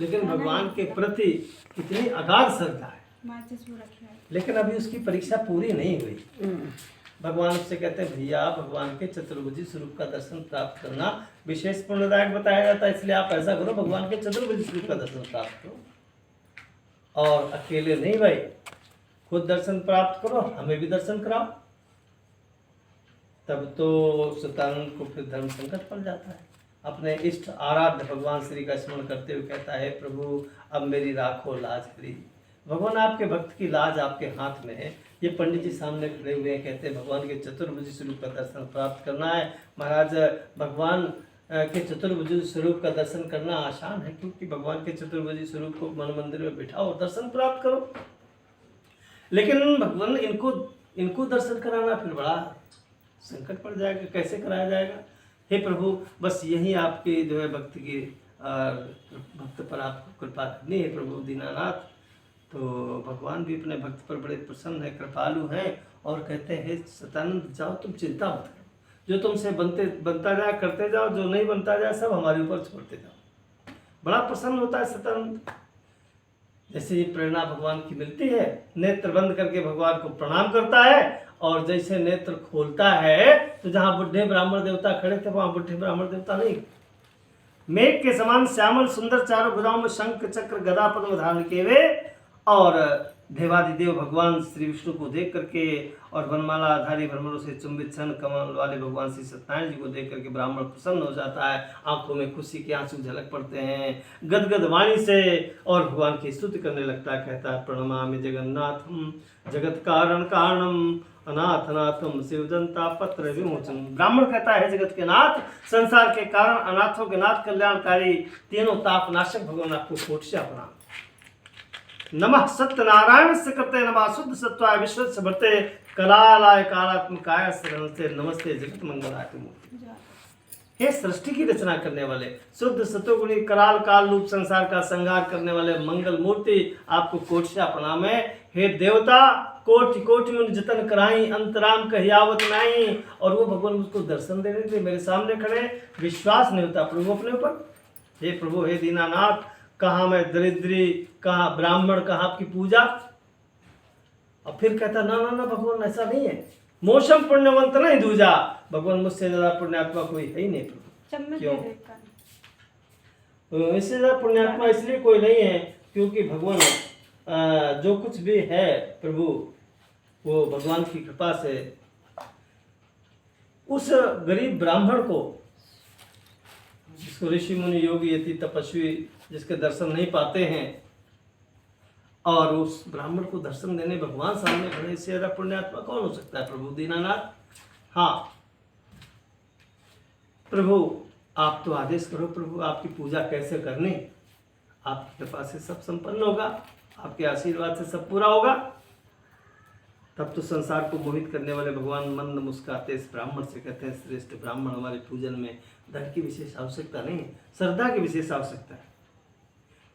लेकिन भगवान के प्रति कितनी अगाध श्रद्धा है। लेकिन अभी उसकी परीक्षा पूरी नहीं हुई। भगवान उससे कहते हैं भैया भगवान के चतुर्भुजी स्वरूप का दर्शन प्राप्त करना विशेष पुण्यदायक बताया जाता है, इसलिए आप ऐसा करो भगवान के चतुर्भुजी स्वरूप का दर्शन प्राप्त करो। और अकेले नहीं भाई, खुद दर्शन प्राप्त करो, हमें भी दर्शन कराओ। तब तो सतानंद को फिर धर्म संकट पड़ जाता है। अपने इष्ट आराध्य भगवान श्री का स्मरण करते हुए कहता है प्रभु अब मेरी राखो लाज हरी। भगवान आपके भक्त की लाज आपके हाथ में है। ये पंडित जी सामने खड़े हुए हैं, कहते हैं भगवान के चतुर्भुज स्वरूप का दर्शन प्राप्त करना है। महाराज भगवान के चतुर्भुज स्वरूप का दर्शन करना आसान है, क्योंकि भगवान के चतुर्भुज स्वरूप को मन मंदिर में बिठाओ और दर्शन प्राप्त करो। लेकिन भगवान इनको दर्शन कराना फिर बड़ा संकट पड़ जाएगा, कैसे कराया जाएगा। हे प्रभु बस यही आपके जो है भक्त की भक्त पर आपको कृपा करनी है प्रभु दीनानाथ। तो भगवान भी अपने भक्त पर बड़े प्रसन्न है, कृपालु हैं और कहते हैं सतानंद जाओ तुम चिंता मत करो, जो तुमसे बनता जाए करते जाओ, जो नहीं बनता जाए सब हमारे ऊपर छोड़ते जाओ। बड़ा प्रसन्न होता है सतानंद। जैसे ये प्रेरणा भगवान की मिलती है, नेत्र बंद करके भगवान को प्रणाम करता है और जैसे नेत्र खोलता है तो जहाँ बुढ़े ब्राह्मण देवता खड़े थे वहाँ बुढ़े ब्राह्मण देवता नहीं, मेघ के समान श्यामल सुंदर चारों भुजाओं में शंख चक्र गदा पद्म धारण किए हुए और देवादिदेव भगवान श्री विष्णु को देख करके और वनमाला आधारी भ्रमरों से चुंबित क्षण कमल वाले भगवान श्री सत्यनारायण जी को देख करके ब्राह्मण प्रसन्न हो जाता है, आंखों में खुशी के आंसू झलक पड़ते हैं, गदगद वाणी से और भगवान की स्तुति करने लगता है। कहता है प्रणमामि जगन्नाथम जगत कारण कारणम अनाथनाथम शिवजनता पत्र विमोचन। ब्राह्मण कहता है जगत के नाथ, संसार के कारण, अनाथों के नाथ, कल्याणकारी, तीनों ताप नाशक भगवान आपको कोट से प्रणाम। नमः सत्यनारायण से करते नमः शुद्ध सत्वाय विश्व से भरते कलालाय कालात्मकाय शरण से नमस्ते जगत मंगलाय मूर्ति। हे सृष्टि की रचना करने वाले, शुद्ध सत्वगुणी कराल काल रूप संसार का संहार करने वाले मंगल मूर्ति, आपको कोटिया प्रणाम है। हे देवता कोटि कोटि में जतन कराई, अंतराम कहियावत नहीं। और वो भगवान मुझको दर्शन देने थे, मेरे सामने खड़े, विश्वास नहीं होता प्रभु अपने ऊपर। हे प्रभु हे दीनानाथ, कहाँ मैं दरिद्री, कहाँ ब्राह्मण, कहाँ आपकी पूजा। और फिर कहता ना ना ना भगवान ऐसा नहीं है, मोशम पुण्यवंत नहीं दूजा, भगवान मुझसे ज्यादा पुण्यात्मा कोई है ही नहीं प्रभु। क्यों? इससे ज्यादा पुण्यात्मा इसलिए कोई नहीं है क्योंकि भगवान जो कुछ भी है प्रभु वो भगवान की कृपा से उस गरीब ब्राह्मण को, जिसको ऋषि मुनि योगी यति तपस्वी जिसके दर्शन नहीं पाते हैं, और उस ब्राह्मण को दर्शन देने भगवान सामने खड़े, इससे ज्यादा पुण्यात्मा कौन हो सकता है प्रभु दीनानाथ। हाँ प्रभु आप तो आदेश करो प्रभु, आपकी पूजा कैसे करनी, आपकी कृपा से सब संपन्न होगा, आपके आशीर्वाद से सब पूरा होगा। तब तो संसार को मोहित करने वाले भगवान मंद मुस्काते इस ब्राह्मण से कहते हैं श्रेष्ठ ब्राह्मण, हमारे पूजन में धन की विशेष आवश्यकता नहीं, श्रद्धा की विशेष आवश्यकता है।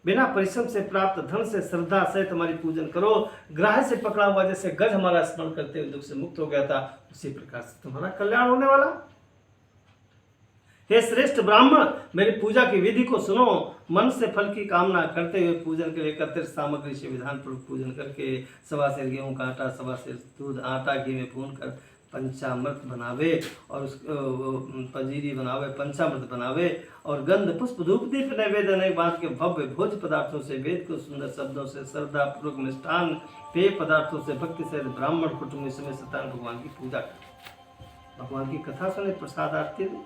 बिना परिश्रम से प्राप्त धन से श्रद्धा सहित हमारी पूजन करो। ग्राह से पकड़ा हुआ जैसे गज हमारा स्मरण करते हुए दुख से मुक्त हो गया था, उसी प्रकार से तुम्हारा कल्याण होने वाला। हे श्रेष्ठ ब्राह्मण, मेरी पूजा की विधि को सुनो। मन से फल की कामना करते हुए पूजन के लिए एकत्रित सामग्री से विधान पूर्वक पूजन करके 1.25 सेर गेहूं का आटा, 1.25 सेर दूध, आटा घी में भून कर पंचामृत बनावे और उस पंजीरी बनावे, पंचामृत बनावे और गंध पुष्प धूप दीप नैवेद्य अनेक बात के भव्य भोज पदार्थों से, वेद को सुंदर शब्दों से, श्रद्धा पूर्वक मिष्ठान पेय पदार्थों से, भक्ति से ब्राह्मण कुटुंब समय सत्यान भगवान की पूजा करे, भगवान की कथा सुने, प्रसाद आरती दे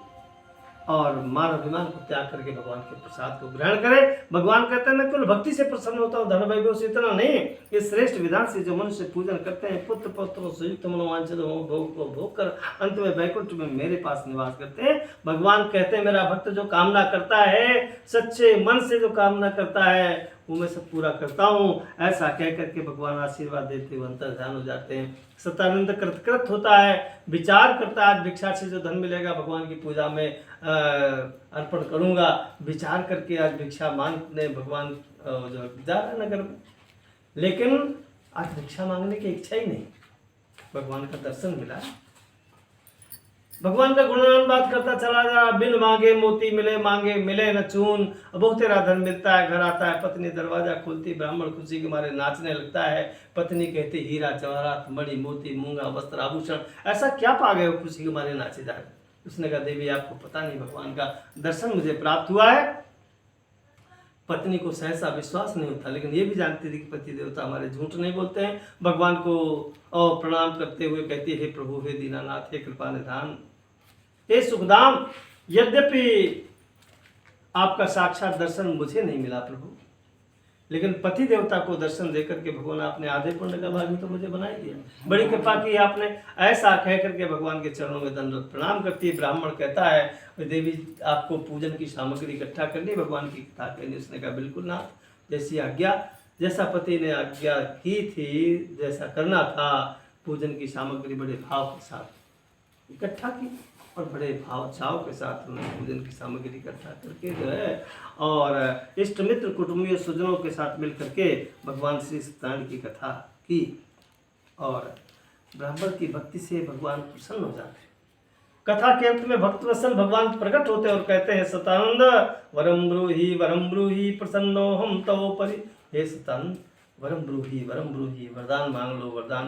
और मान अभिमान को त्याग करके भगवान के प्रसाद को ग्रहण करे। भगवान कहते हैं मैं केवल भक्ति से प्रसन्न होता हूँ, धन वैभव से इतना नहीं। इस श्रेष्ठ विधान से जो मनुष्य पूजन करते हैं, पुत्र पौत्रों से युक्त मनोवांछित भोग को भोग कर अंत में वैकुंठ में मेरे पास निवास करते हैं। भगवान कहते हैं मेरा भक्त जो कामना करता है, सच्चे मन से जो कामना करता है वो मैं सब पूरा करता हूँ। ऐसा कह करके भगवान आशीर्वाद देते हुए अंतर ध्यान हो जाते हैं। सतानंद कृतकृत होता है, विचार करता है आज भिक्षा से जो धन मिलेगा भगवान की पूजा में अर्पण करूँगा, विचार करके आज भिक्षा मांगने भगवान जो जा रहा है नगर में, लेकिन आज भिक्षा मांगने की इच्छा ही नहीं, भगवान का दर्शन मिला, भगवान का गुणगान बात करता चला जा रहा। बिन मांगे मोती मिले, मांगे मिले न चून, बहुत तेरा धन मिलता है, घर आता है, पत्नी दरवाजा खोलती, ब्राह्मण खुशी के मारे नाचने लगता है, पत्नी कहती हीरा जवाहरात मणि मोती मूंगा वस्त्र आभूषण, ऐसा क्या पा गए हो खुशी के मारे नाचे जा रहे। उसने कहा देवी आपको पता नहीं, भगवान का दर्शन मुझे प्राप्त हुआ है। पत्नी को सहसा विश्वास नहीं होता, लेकिन ये भी जानती थी कि पति देवता हमारे झूठ नहीं बोलते हैं। भगवान को प्रणाम करते हुए कहती है हे प्रभु, हे दीनानाथ, हे कृपा निधान, हे सुखधाम, यद्यपि आपका साक्षात दर्शन मुझे नहीं मिला प्रभु, लेकिन पति देवता को दर्शन देकर के भगवान आपने आधे पुण्य का भागी तो मुझे बना ही दिया, बड़ी कृपा की आपने। ऐसा कह करके भगवान के चरणों में दंडवत प्रणाम करती है। ब्राह्मण कहता है देवी आपको पूजन की सामग्री इकट्ठा करनी, भगवान की कथा करनी। उसने कहा बिल्कुल नाथ, जैसी आज्ञा, जैसा पति ने आज्ञा की थी, जैसा करना था, पूजन की सामग्री बड़े भाव के साथ इकट्ठा की और बड़े भाव चाव के साथ उन्होंने पूजन की सामग्री इकट्ठा करके जो है और इष्ट मित्र कुटुंबियों स्वजनों के साथ मिल करके भगवान श्री सत्यनारायण की कथा की और ब्राह्मण की भक्ति से भगवान प्रसन्न हो जाते। कथा के अंत में भक्त वत्सल भगवान प्रकट होते और कहते हैं सतानंद वरम ब्रूहि प्रसन्नो हम तवो परि। हे सतानंद वरम ब्रूहि, वरदान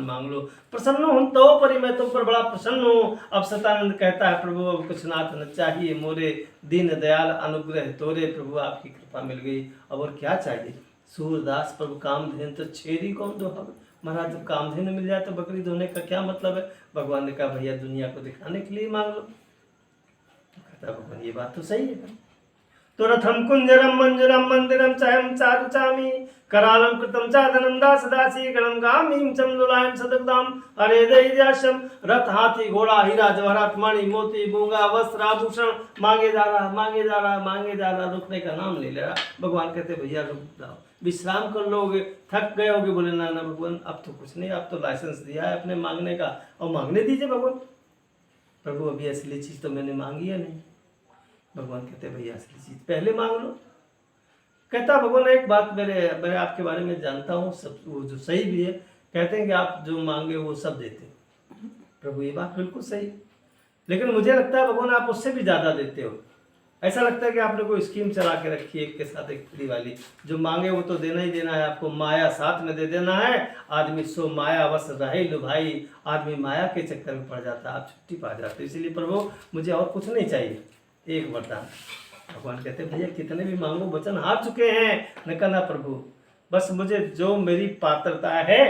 मांग लो, प्रसन्न हम तो परि, मैं तुम पर बड़ा प्रसन्न हूँ। अब सतानंद कहता है प्रभु अब कुछ नाथ न चाहिए मोरे, दीन दयाल अनुग्रह तोरे, प्रभु आपकी कृपा मिल गई, अब और क्या चाहिए। सूरदास प्रभु कामधेनु तो छेरी कौन दो, महाराज जब कामधेनु मिल जाए तो बकरी धोने का क्या मतलब है। भगवान ने कहा भैया दुनिया को दिखाने के लिए मांग लो। कहता भगवान ये बात तो सही है। तो रथम कुंजरम मंजरम मंदिरम चहम चारुचामी, करालम कृतम चादनम दास दासी गणम गामीम चंदुलायम सदगदाम, अरे दैर्याशम, रथ हाथी घोड़ा हीरा जवाहरात मणि मोती मूंगा वस्त्र आभूषण, मांगे जा रहा, रुकने का नाम नहीं ले रहा। भगवान कहते भैया रुक जाओ, विश्राम कर लोगे, थक गए होगे। बोले ना भगवान अब तो कुछ नहीं, अब तो लाइसेंस दिया है अपने मांगने का और मांगने दीजिए भगवान। प्रभु अभी असली चीज तो मैंने मांगी है नहीं। भगवान कहते भैया असली चीज पहले मांग लो। कहता भगवान एक बात मैं आपके बारे में जानता हूँ, सब वो जो सही भी है, कहते हैं कि आप जो मांगे वो सब देते हो। प्रभु ये बात बिल्कुल सही, लेकिन मुझे लगता है भगवान आप उससे भी ज़्यादा देते हो। ऐसा लगता है कि आपने कोई स्कीम चला के रखी है एक के साथ एक फ्री वाली, जो मांगे वो तो देना ही देना है, आपको माया साथ में दे देना है। आदमी सो माया वश रहे लो भाई, आदमी माया के चक्कर में पड़ जाता है, आप छुट्टी पा जाते हो। इसीलिए प्रभु मुझे और कुछ नहीं चाहिए, एक वरदान। भगवान कहते हैं भैया कितने भी मांगो वचन हार चुके हैं, न कहना प्रभु बस मुझे जो मेरी पात्रता है,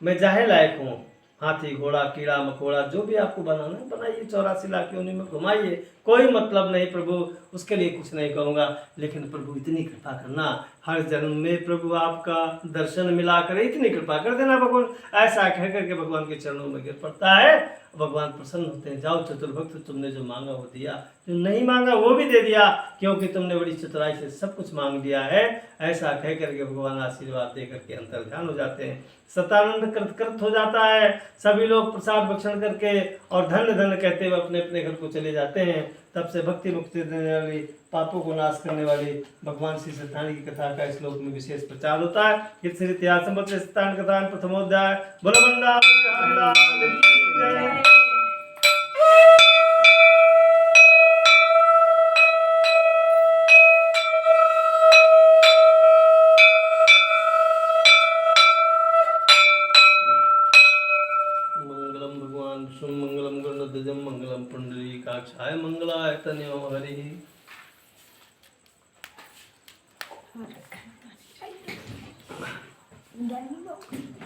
मैं जाहे लायक हूँ, हाथी घोड़ा कीड़ा मकोड़ा जो भी आपको बनाना है बनाइए, 84 लाख योनि में घुमाइए, कोई मतलब नहीं प्रभु, उसके लिए कुछ नहीं कहूँगा। लेकिन प्रभु इतनी कृपा करना, हर जन्म में प्रभु आपका दर्शन मिला कर इतनी कृपा कर देना भगवान। ऐसा कह करके भगवान के चरणों में गिर पड़ता है। भगवान प्रसन्न होते हैं, जाओ चतुर्भक्त, तुमने जो मांगा वो दिया, जो नहीं मांगा वो भी दे दिया, क्योंकि तुमने बड़ी चतुराई से सब कुछ मांग दिया है। ऐसा कह करके भगवान आशीर्वाद दे करके अंतर ध्यान हो जाते हैं। सतानंद कृतकृत हो जाता है। सभी लोग प्रसाद भक्षण करके और धन्य धन्य कहते हुए अपने अपने घर को चले जाते हैं। तब से भक्ति मुक्ति देने वाली, पापों को नाश करने वाली भगवान श्री सत्यनारायण की कथा का इस श्लोक में विशेष प्रचार होता है। इस श्री इतिहास सत्यनारायण कथा प्रथमोध्याय। बोलो बंदा सिद्धाय मंगलाय तनयो हरि।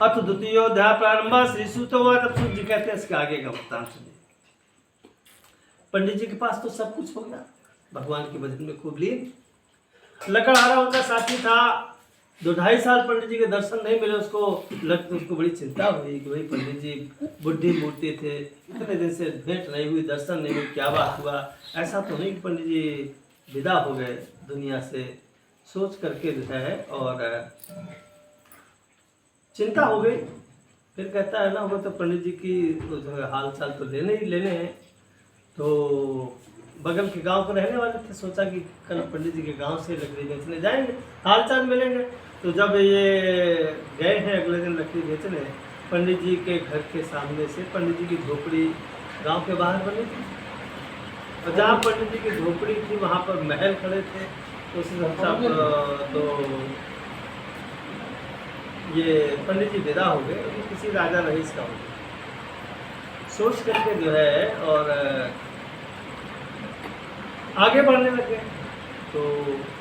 अथ द्वितीयोध्याय प्रारंभ। श्री सूत तब सूत जी कहते हैं इसके आगे का वृत्तांत सुनिए। पंडित जी के पास तो सब कुछ हो गया, भगवान के भजन में खूब लीन। लकड़हारा उनका साथी था, 2-2.5 साल पंडित जी के दर्शन नहीं मिले उसको। उसको बड़ी चिंता हुई कि भाई पंडित जी बुढ़ी मूर्ति थे, इतने दिन से भेंट नहीं हुई, दर्शन नहीं हुई, क्या बात हुआ। ऐसा तो नहीं कि पंडित जी विदा हो गए दुनिया से, सोच करके जो है और चिंता हो गई। फिर कहता है ना, वो तो पंडित जी की जो है हाल चाल तो लेने ही लेने हैं। तो बगल के गांव को रहने वाले थे, सोचा कि कल पंडित जी के गांव से लकड़ी बेचने जाएंगे, हाल चाल मिलेंगे। तो जब ये गए हैं अगले दिन लकड़ी बेचने, पंडित जी के घर के सामने से पंडित जी की झोपड़ी गांव के बाहर बनी थी, और जहाँ पंडित जी की झोपड़ी थी वहाँ पर महल खड़े थे। तो उस हिसाब तो ये पंडित जी विदा हो गए, किसी राजा रईस का हो गया। सोच करके जो है और आगे बढ़ने लगे। तो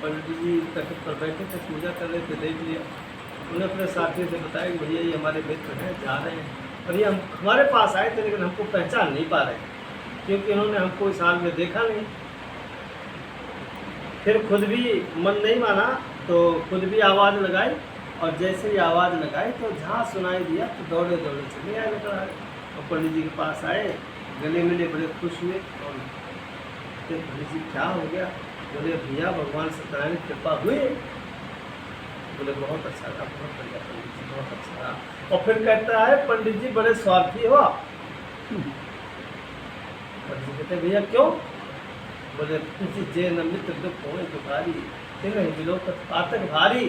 पंडित जी तख्त पर बैठे थे, पूजा कर रहे थे, देख लिया। उन्होंने अपने साथी से बताया कि भैया ये हमारे मित्र हैं, जा रहे हैं, और ये हमारे पास आए थे लेकिन हमको पहचान नहीं पा रहे, क्योंकि इन्होंने हमको इस हाल में देखा नहीं। फिर खुद भी मन नहीं माना, तो खुद भी आवाज़ लगाई, और जैसे ही आवाज़ लगाई तो जहाँ सुनाई दिया तो दौड़े दौड़े चले आए लकड़ा। और पंडित जी के पास आए, गले मिले, बड़े खुश हुए। और फिर पंडित जी क्या हो गया? बोले भैया भगवान सत्यनारायण की कृपा हुई। बोले बहुत अच्छा था, बहुत बढ़िया पंडित जी, बहुत अच्छा रहा। और फिर कहता है पंडित जी बड़े स्वार्थी हो आप। पंडित जी कहते भैया क्यों? बोले जे न मित्र दुख हो दुखारी, नहीं मिलो पातक भारी।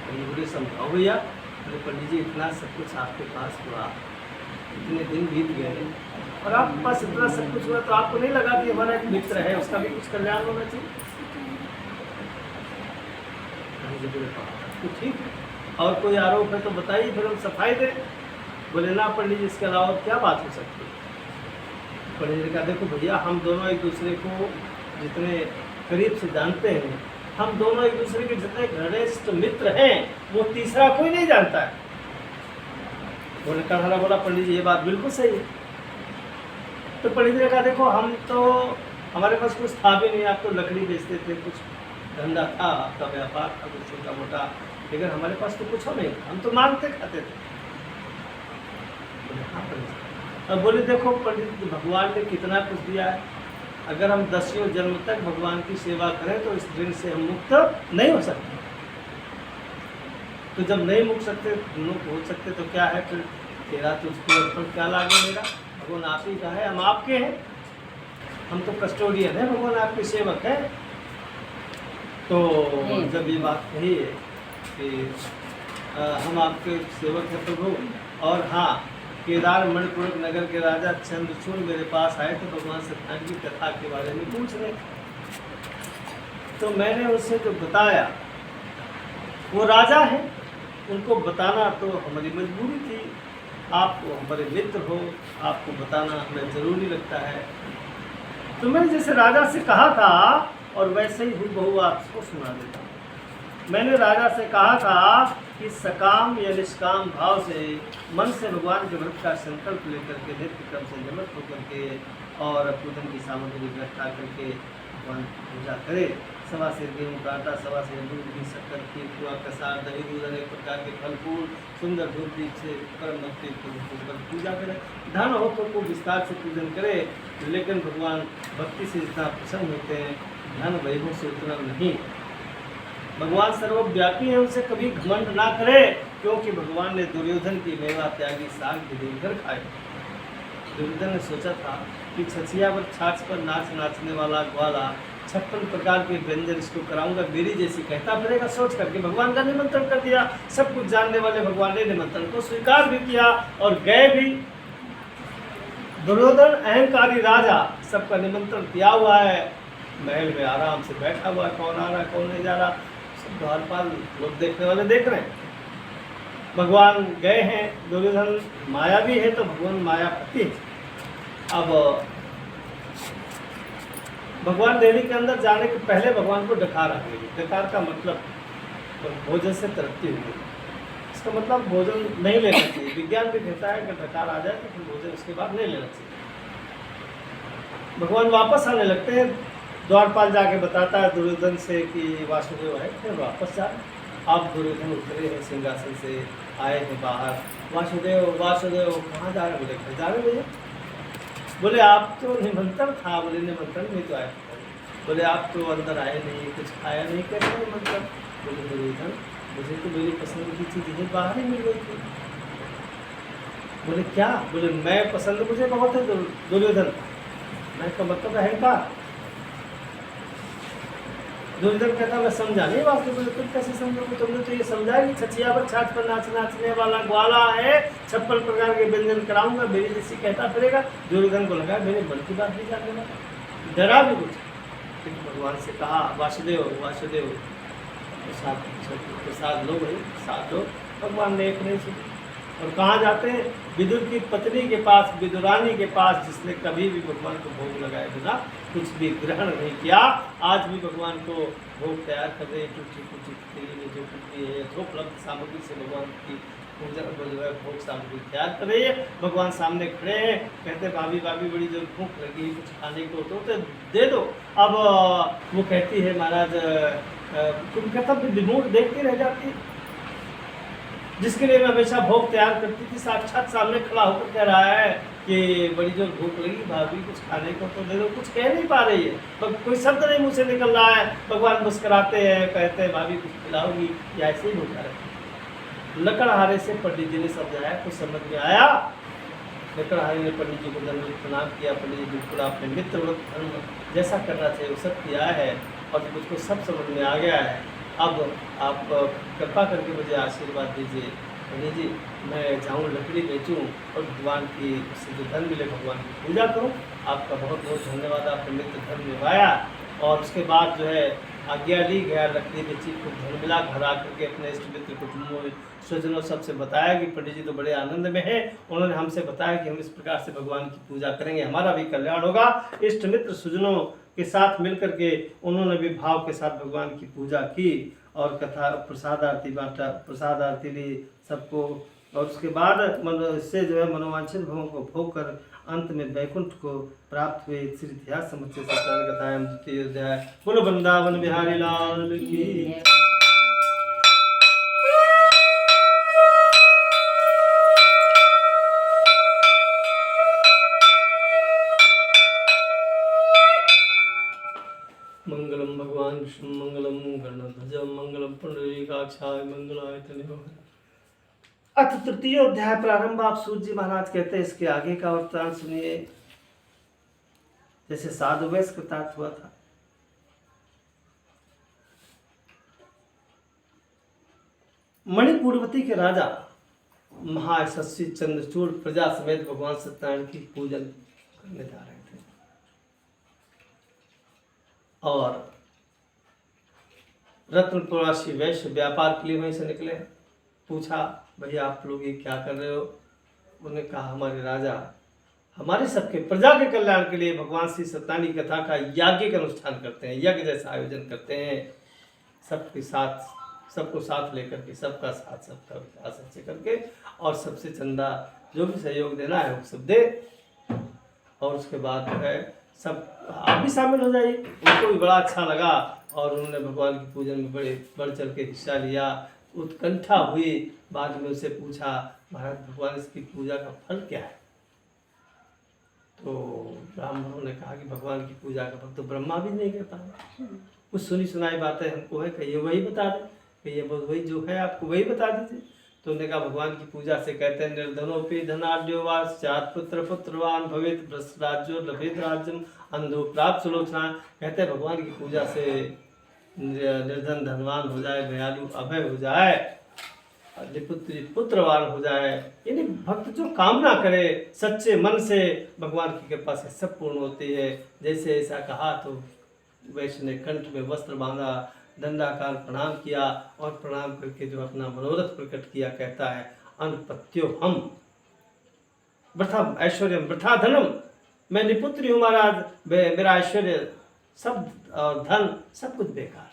बोले समझाओ भैया। बोले पंडित जी इतना सब कुछ आपके पास हुआ, इतने दिन बीत गए, और आपके पास इतना सब कुछ हुआ, तो आपको नहीं लगा कि हमारा एक मित्र है, उसका भी कुछ कल्याण होना चाहिए? तो ठीक है, और कोई आरोप है तो बताइए, फिर हम सफाई दें। बोले ना पंडित जी, इसके अलावा क्या बात हो सकती है? पंडित जी कहा देखो भैया, हम दोनों एक दूसरे को जितने करीब से जानते हैं, हम दोनों एक दूसरे के जितने घनिष्ठ मित्र हैं, वो तीसरा कोई नहीं जानता है। बोले कन्हैया बोला पंडित जी ये बात बिल्कुल सही है। तो पंडित जी ने कहा देखो हम तो, हमारे पास कुछ था भी नहीं, आप तो लकड़ी बेचते थे, कुछ धंधा था, आपका व्यापार था कुछ छोटा मोटा, लेकिन हमारे पास तो कुछ नहीं, हम तो मांगते खाते थे। बोले हाँ पंडित जी। अब बोले देखो पंडित जी, भगवान ने कितना कुछ दिया है, अगर हम 10 जन्म तक भगवान की सेवा करें तो इस ऋण से हम मुक्त नहीं हो सकते। तो जब नहीं मुक्त हो सकते तो क्या है फिर, तेरा तुझको अर्पण क्या लागे मेरा, भगवान आप ही का है, हम आपके हैं, हम तो कस्टोडियन है, भगवान आपके सेवक है। तो जब ये बात कही है कि हम आपके सेवक हैं प्रभु, और हाँ केदार मणिपुर नगर के राजा चंद्रचूड़ मेरे पास आए थे भगवान सत्यनारायण की कथा के बारे में पूछ रहे, तो मैंने उससे जो बताया, वो राजा है, उनको बताना तो हमारी मजबूरी थी, आप हमारे मित्र हो, आपको बताना हमें ज़रूरी लगता है। तो मैंने जैसे राजा से कहा था और वैसे ही हूबहू आपको सुना देता हूँ। मैंने राजा से कहा था कि सकाम या निष्काम भाव से मन से भगवान के व्रत का संकल्प लेकर के नित्य क्रम से निमत होकर के और पूजन की सामग्री इकट्ठा करके भगवान की पूजा करे। 1.25 सेर गेहूँ का आटा, 1.25 सेर दूध की शक्कर की पुआ कसार दही दूध अनेक प्रकार के फल फूल सुंदर धूप दीप से परम भक्ति पूजा करे। धन हो तो विस्तार से पूजन करे, लेकिन भगवान भक्ति से जितना प्रसन्न होते हैं धन वैभव से उतना नहीं। भगवान सर्वव्यापी है, उनसे कभी घमंड ना करे, क्योंकि भगवान ने दुर्योधन की मेवा त्यागी साग भी देकर खाए। दुर्योधन ने सोचा था कि छछिया पर छाछ पर नाचने वाला ग्वाला 56 प्रकार के व्यंजन इसको कराऊंगा, मेरी जैसी कहता फिरेगा, सोच करके भगवान का निमंत्रण कर दिया। सब कुछ जानने वाले भगवान ने निमंत्रण को स्वीकार भी किया और गए भी। दुर्योधन अहंकारी राजा सबका निमंत्रण किया हुआ है, महल में आराम से बैठा हुआ है, कौन आ रहा है कौन नहीं जा रहा, सब द्वारपाल लोग देखने वाले देख रहे हैं। भगवान गए हैं, दुर्योधन मायावी है तो भगवान मायापति है। अब भगवान देवी के अंदर जाने के पहले भगवान को डकार आ गई। डकार का मतलब भोजन से तरक्की हुई। इसका मतलब भोजन नहीं लेना चाहिए। विज्ञान भी कहता है कि डकार आ जाए तो फिर भोजन उसके बाद नहीं लेना चाहिए। भगवान वापस आने लगते हैं, द्वारपाल जाके बताता है दुर्योधन से कि वासुदेव है, फिर वापस जा। अब दुर्योधन उतरे हैं सिंहासन से, आए हैं बाहर। वासुदेव वासुदेव कहाँ जा रहे? बोले घर जा रहे भैया। बोले आप तो निमंत्रण था। बोले निमंत्रण नहीं तो आए। बोले आप तो अंदर आए नहीं, कुछ खाया नहीं, कैसे निमंत्रण? बोले दुर्योधन मुझे तो मेरी पसंद की चीज़ यही बाहर ही मिल गई थी। बोले क्या? बोले मैं पसंद मुझे बहुत है दुर्योधन। मैं का मतलब अहंकार। दुर्योधन कहता मैं समझा नहीं वास्तव में। तुम कैसे समझोगे? तुमने तो ये समझा कि छछिया पर छाछ पर नाचने वाला ग्वाला है, 56 प्रकार के व्यंजन कराऊंगा, मेरी जैसी कहता फिरेगा। दुर्योधन को लगा मेरे मन की बात नहीं जानने वाला, डरा भी कुछ। लेकिन भगवान से कहा वासुदेव वासुदेव प्रसाद लो भाई, प्रसाद लो। भगवान ने एक नहीं सुनी। और कहाँ जाते हैं? विदुर की पत्नी के पास, विदुरानी के पास, जिसने कभी भी भगवान को भोग लगाए बिना कुछ भी ग्रहण नहीं किया। आज भी भगवान को भोग तैयार कर रहे, टूटी फूटी खीर में जो कुछ भी है यथोपलब्ध सामग्री से भगवान की पूजा जो है भोग सामग्री तैयार कर रही है। भगवान सामने खड़े हैं, कहते भाभी भाभी बड़ी जो भूख लगी कुछ खाने को तो दे दो। अब वो कहती है महाराज तुम कहता रिमोट देखती रह जाती, जिसके लिए मैं हमेशा भोग तैयार करती थी, साक्षात सामने खड़ा होकर कह रहा है कि बड़ी जो भूख लगी भाभी कुछ खाने को तो दे दो। कुछ कह नहीं पा रही है, कोई शब्द नहीं मुँह से निकल रहा है। भगवान मुस्कुराते हैं, कहते हैं भाभी कुछ खिलाओगी, या ऐसे ही होता है। लकड़हारे से पंडित जी ने समझाया, कुछ समझ में आया। लकड़हारे ने पंडित जी को दंडवत प्रणाम किया। पंडित जी बिल्कुल आपने मित्र धर्म जैसा करना चाहिए वो सब किया है और मुझको सब समझ में आ गया है। अब आप कृपा करके मुझे आशीर्वाद दीजिए पंडित जी, मैं जाऊँ लकड़ी बेचूँ और भगवान की उससे जो धन मिले भगवान की पूजा करूँ। आपका बहुत बहुत धन्यवाद, आपने मित्र धर्म निभाया। और उसके बाद जो है आज्ञा ली गया, लकड़ी बेची, खूब धन मिला। घर आकर के अपने इष्ट मित्र कुटुंबों स्वजनों सबसे बताया कि पंडित जी तो बड़े आनंद में है। उन्होंने हमसे बताया कि हम इस प्रकार से भगवान की पूजा करेंगे, हमारा भी कल्याण होगा। इष्ट मित्र स्वजनों के साथ मिलकर के उन्होंने भी भाव के साथ भगवान की पूजा की और कथा प्रसाद आरती बांटा, प्रसाद आरती ली सबको। और उसके बाद इससे जो है मनोवांछित भवों को भोग कर अंत में वैकुंठ को प्राप्त हुए। श्री इतिहास समुच्चय सत्यान कथाएं द्वितीय अध्याय। बोलो वृंदावन बिहारी लाल की। मंगलम भगवान विष्णु मंगलम गणध्वज मंगलम पुंडरीकाक्षाय मंगलाय तनयोहर। अथ तृतीय अध्याय प्रारंभ। आप सूत जी महाराज कहते हैं इसके आगे का वृत्तांत सुनिए। जैसे साधु वैस कृतार्थ हुआ था, मणिपुरवती के राजा महायशस्वी चंद्रचूड़ प्रजा समेत भगवान सत्यनारायण की पूजन करने जा रहे थे। और रत्नपुराशी वैश्य व्यापार के लिए वहीं से निकले। पूछा भैया आप लोग ये क्या कर रहे हो? उन्होंने कहा हमारे राजा हमारे सबके प्रजा के कल्याण के लिए भगवान श्री सत्यनारायण की कथा का याज्ञ का अनुष्ठान करते हैं, यज्ञ जैसा आयोजन करते हैं। सबके साथ सबको साथ लेकर के, सबका साथ सबका विकास अच्छे करके, और सबसे चंदा जो भी सहयोग देना है वो सब दे। और उसके बाद जो है सब आप भी शामिल हो जाइए। उनको भी बड़ा अच्छा लगा और उन्होंने भगवान की पूजन में बड़े बढ़ चढ़ के हिस्सा लिया। उत्कंठा हुई। बाद में उससे पूछा महाराज भगवान इसकी पूजा का फल क्या है? तो ब्राह्मणों ने कहा कि भगवान की पूजा का फल तो ब्रह्मा भी नहीं कहता है। कुछ सुनी सुनाई बातें हमको है, कहिए वही बता दें, कहिए वही जो है आपको वही बता दीजिए। तो उन्होंने कहा भगवान की पूजा से कहते हैं निर्धनोपि धनाढ्यो वा स्यात् पुत्र पुत्रवान भवेत् भ्रष्ट राज्यो लभेत् राज्यम अंधो प्राप्त सुलोचना। कहते हैं भगवान की पूजा से निर्धन धनवान हो जाए, दयालु अभय हो जाए, पुत्रवान हो जाए। यानी भक्त जो कामना करे सच्चे मन से भगवान की कृपा से सब पूर्ण होती है। जैसे ऐसा कहा तो वैश्य ने कंठ में वस्त्र बांधा, दंडाकार प्रणाम किया और प्रणाम करके जो अपना मनोरथ प्रकट किया। कहता है अनुपत्यो हम वृथा ऐश्वर्य वृथा धनम। मैं निपुत्री हूँ महाराज, मेरा ऐश्वर्य सब और धन सब कुछ बेकार।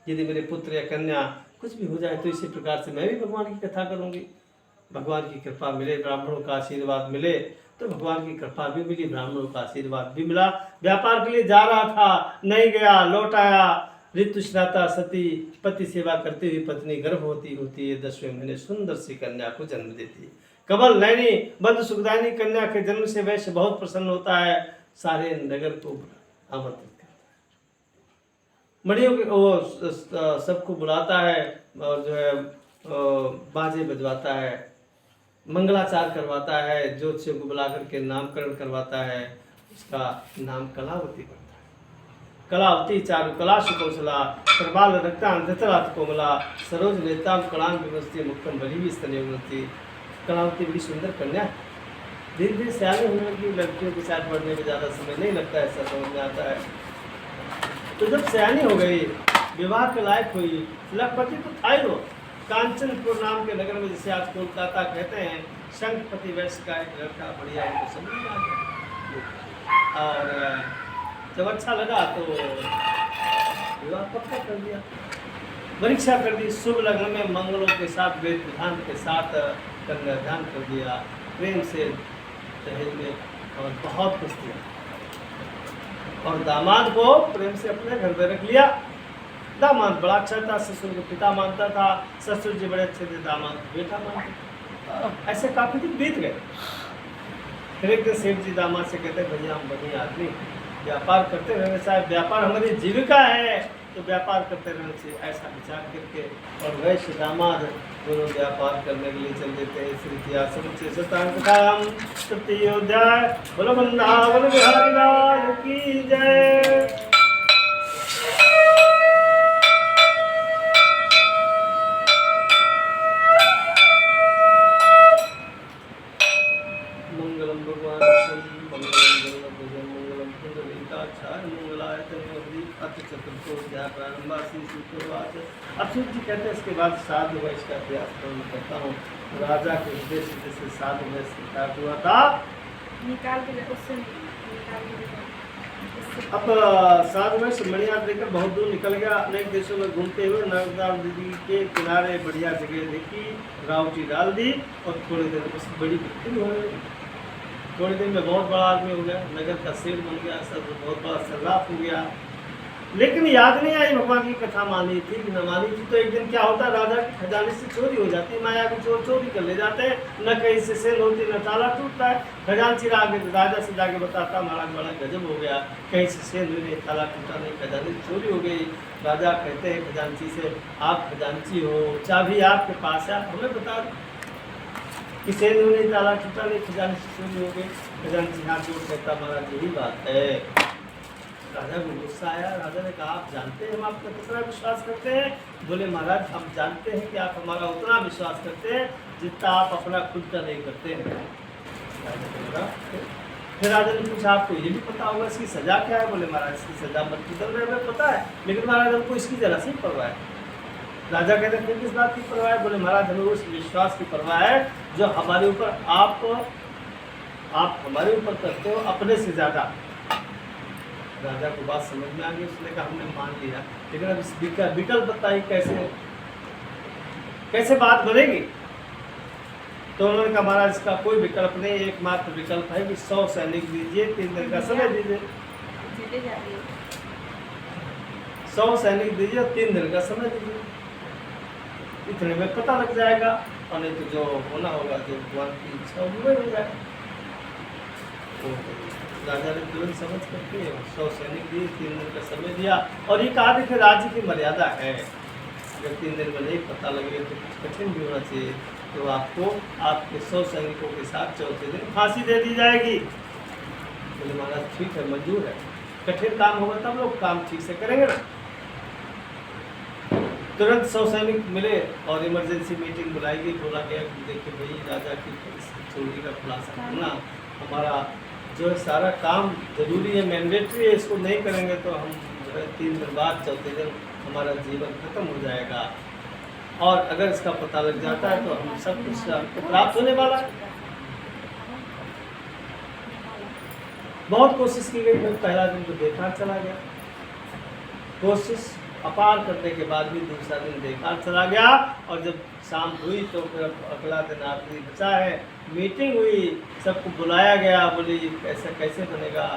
यदि मेरे पुत्र या कन्या कुछ भी हो जाए तो इसी प्रकार से मैं भी भगवान की कथा करूँगी, भगवान की कृपा मिले, ब्राह्मणों का आशीर्वाद मिले। तो भगवान की कृपा भी मिली, ब्राह्मणों का आशीर्वाद भी मिला। व्यापार के लिए जा रहा था, नहीं गया, लौट आया। ऋतुश्राता सती, पति सेवा करती हुई पत्नी गर्भवती होती है, 10वें महीने सुंदर सी कन्या को जन्म देती है। कमल नैनी बंद सुखदायिनी कन्या के जन्म से वैश्य बहुत प्रसन्न होता है, सारे नगर को आमंत्रित करता है, मणियों के वो सबको बुलाता है और जो है बाजे बजवाता है, मंगलाचार करवाता है, ज्योतिषियों को बुला करके नामकरण करवाता है। उसका नाम कलावती पड़ता है। कलावती चारु कला सुकौशला प्रबाल रक्तान धृतराज कोमला सरोज नेताम कलाम विमस्ती मुक्तम बली स्तनयोगती। कलावती बड़ी सुंदर कन्या, धीरे धीरे सयानी होने लगी। लड़कियों के साथ पढ़ने में ज़्यादा समय नहीं लगता है, ऐसा समझ में आता है। तो जब सयानी हो गई, विवाह के लायक हुई, लखपति तो था ही वो। कांचनपुर नाम के नगर में, जिसे आज कोलकाता कहते हैं, शंखपति वैश्य का एक लड़का बढ़िया उनको समझ में आ गया और जब अच्छा लगा तो विवाह पक्का कर दिया, परीक्षा कर दी। शुभ लग्न में मंगलों के साथ, वेद विधान के साथ कन्यादान कर दिया, प्रेम से दहेज में और बहुत कुछ दिया। और दामाद को प्रेम से अपने घर में रख लिया। दामाद बड़ा अच्छा था, ससुर को पिता मानता था, ससुर जी बड़े अच्छे थे, दामाद बेटा मानते थे। ऐसे काफी दिन बीत गए। फिर एक दिन सेठ जी दामाद से कहते, भैया हम बढ़िया आदमी, व्यापार करते रहने चाहिए, व्यापार हमारी जीविका है, तो व्यापार करते रहने चाहिए। ऐसा विचार करके और वैश्य दामाद दोनों व्यापार करने के लिए चल देते हैं। श्री इतिहास अध्याय। बोलो वृंदावन बिहारी लाल की जय। मंगलम भगवान अब सूत जी कहते हैं, इसके बाद साधु वैश्य का इतिहास मैं कहता हूँ। राजा के उद्देश्य जैसे साधु वैश्य स्टार्ट हुआ था। निकाल के उससे निकाल के अब साधु वैश्य मणियार लेकर बहुत दूर निकल गया। अनेक देशों में घूमते हुए नर्मदा नदी के किनारे बढ़िया जगह देखी, रावटी डाल दी और थोड़ी देर में उसकी बड़ी बिक्री हो गई। थोड़ी देर में बहुत बड़ा आदमी हो गया, नगर का सेठ बन गया, सब बहुत बड़ा सर्राफ हो गया। लेकिन याद नहीं आई भगवान की कथा मानी थी कि न मानी थी। तो एक दिन क्या होता है, राजा के खजाने से चोरी हो जाती है, माया के चोर चोरी कर ले जाते हैं, न कहीं से सेल होती न ताला टूटता है। खजांची राजा से जाके बताता, महाराज बड़ा गजब हो गया, कहीं से सेल हुई नहीं, ताला टूटा नहीं, खजाने से चोरी हो गई। राजा कहते हैं खजांची से, आप खजांची हो, चाबी आपके पास है, आप हमें बता दें कि सेल हुई नहीं, ताला टूटा नहीं, खजाने से चोरी हो गई। खजांची हाथ जोड़ कहता, महाराज यही बात है। राजा को गुस्सा आया। राजा ने कहा, आप जानते हैं हम आप पर कितना विश्वास करते हैं? बोले, महाराज हम जानते हैं कि आप हमारा उतना विश्वास करते हैं जितना आप अपना खुद का नहीं करते हैं। फिर राजा ने पूछा, आपको ये भी पता होगा इसकी सजा क्या है? बोले, महाराज इसकी सजा मृत्युदंड है, हमें पता है, लेकिन महाराज हमको इसकी जरा सी परवाह है। राजा कहते हैं, फिर किस बात की परवाह है? बोले, महाराज हमें उस विश्वास की परवाह है जो हमारे ऊपर आप हमारे ऊपर करते हो अपने से ज़्यादा। राजा को बात समझ में आ गई। उसने कहा, हमने मान लिया, लेकिन अब इस विकल्प बताइए कैसे बात बनेगी? तो उन्होंने कहा, महाराज इसका कोई विकल्प नहीं, एकमात्र विकल्प है कि 100 सैनिक दीजिए, 3 दिन का समय दीजिए। 100 सैनिक दीजिए और 3 दिन का समय दीजिए, इतने में पता लग जाएगा। और नहीं तो जो होना होगा, जो भगवान की इच्छा होगी वही हो जाएगा। राजा ने तुरंत समझ करके 100 सैनिक दिए, 3 दिन का समय दिया और ये कहा कि राज्य की मर्यादा है, अगर 3 दिन में नहीं पता लगे तो कुछ कठिन भी होना चाहिए, तो आपको आपके 100 सैनिकों के साथ चौथे दिन फांसी दे दी जाएगी। बोले, महाराज ठीक है, मंजूर है, कठिन काम होगा तब लोग काम ठीक से करेंगे ना। तुरंत 100 सैनिक मिले और इमरजेंसी मीटिंग बुलाई गई। बोला गया कि देखिए भाई, राजा की चोरी का खुलासा करना, हमारा जो सारा काम जरूरी है, मैंडेटरी है, इसको नहीं करेंगे तो हम जो है 3 दिन बाद चौथे दिन हमारा जीवन खत्म हो जाएगा, और अगर इसका पता लग जाता है तो हम सब कुछ आपको प्राप्त होने वाला है। बहुत कोशिश की गई, फिर पहला दिन तो बेकार चला गया। कोशिश अपार करने के बाद भी दूसरा दिन बेकार चला गया। और जब शाम हुई तो फिर अगला दिन आखिरी बचा है, मीटिंग हुई, सबको बुलाया गया, बोले ऐसा कैसे बनेगा,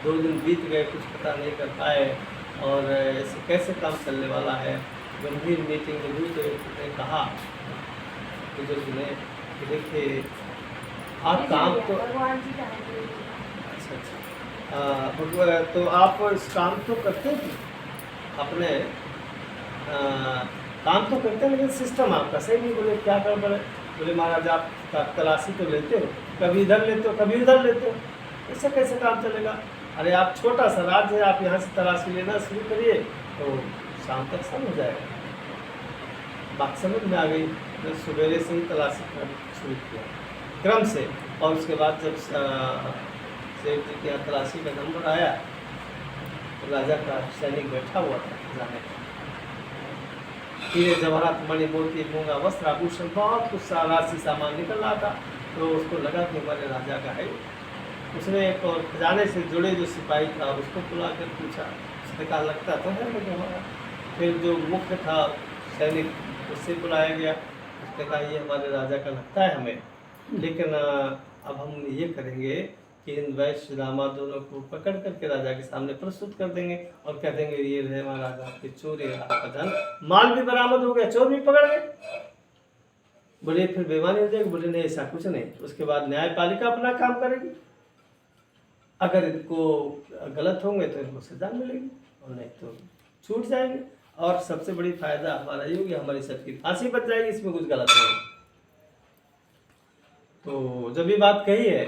2 दिन बीत गए, कुछ पता नहीं कर पाए और ऐसे कैसे काम चलने वाला है। गंभीर मीटिंग हुई तो ने कहा बुजुर्ग ने कि देखिए आप काम तो भगवान जी का है। अच्छा तो आप इस काम तो करते थे अपने काम तो करते हैं, लेकिन सिस्टम आपका सही नहीं। बोले क्या कर पड़े, बोले महाराज आप तलाशी तो लेते हो, कभी इधर लेते हो कभी उधर लेते हो, ऐसा कैसे काम चलेगा। अरे आप छोटा सा राज्य है, आप यहाँ से तलाशी लेना शुरू करिए तो शाम तक सब हो जाएगा। बात समझ में आ गई, तो सवेरे से ही तलाशी करना शुरू किया क्रम से। और उसके बाद जब सेठ जी के यहाँ तलाशी का नंबर आया तो राजा का सैनिक बैठा हुआ था खजाने में, हीरे जवाहरात मणि मोती मूंगा वस्त्र आभूषण बहुत कुछ राशि सामान निकल रहा था। तो उसको लगा कि हमारे राजा का है। उसने एक और खजाने से जुड़े जो सिपाही था उसको बुला कर पूछा, उसने कहा लगता तो है मुझे हमारा। फिर जो मुख्य था सैनिक उससे बुलाया गया, उसने कहा ये हमारे राजा का लगता है हमें, लेकिन अब हम ये करेंगे कि इन वैश्य दामा दोनों को पकड़ करके राजा के सामने प्रस्तुत कर देंगे और कह देंगे ये रहे महाराजा आपके चोर, ये आपका धन, माल भी बरामद हो गया, चोर भी पकड़ गए। बोले फिर बेईमानी हो जाएगी, बोले नहीं ऐसा कुछ नहीं। उसके बाद न्यायपालिका अपना काम करेगी, अगर इनको गलत होंगे तो इनको सजा मिलेगी और नहीं तो छूट जाएंगे। और सबसे बड़ी फायदा हमारा ये होगी, हमारी सबकी फांसी बच जाएगी, इसमें कुछ गलत नहीं। तो जब ये बात कही है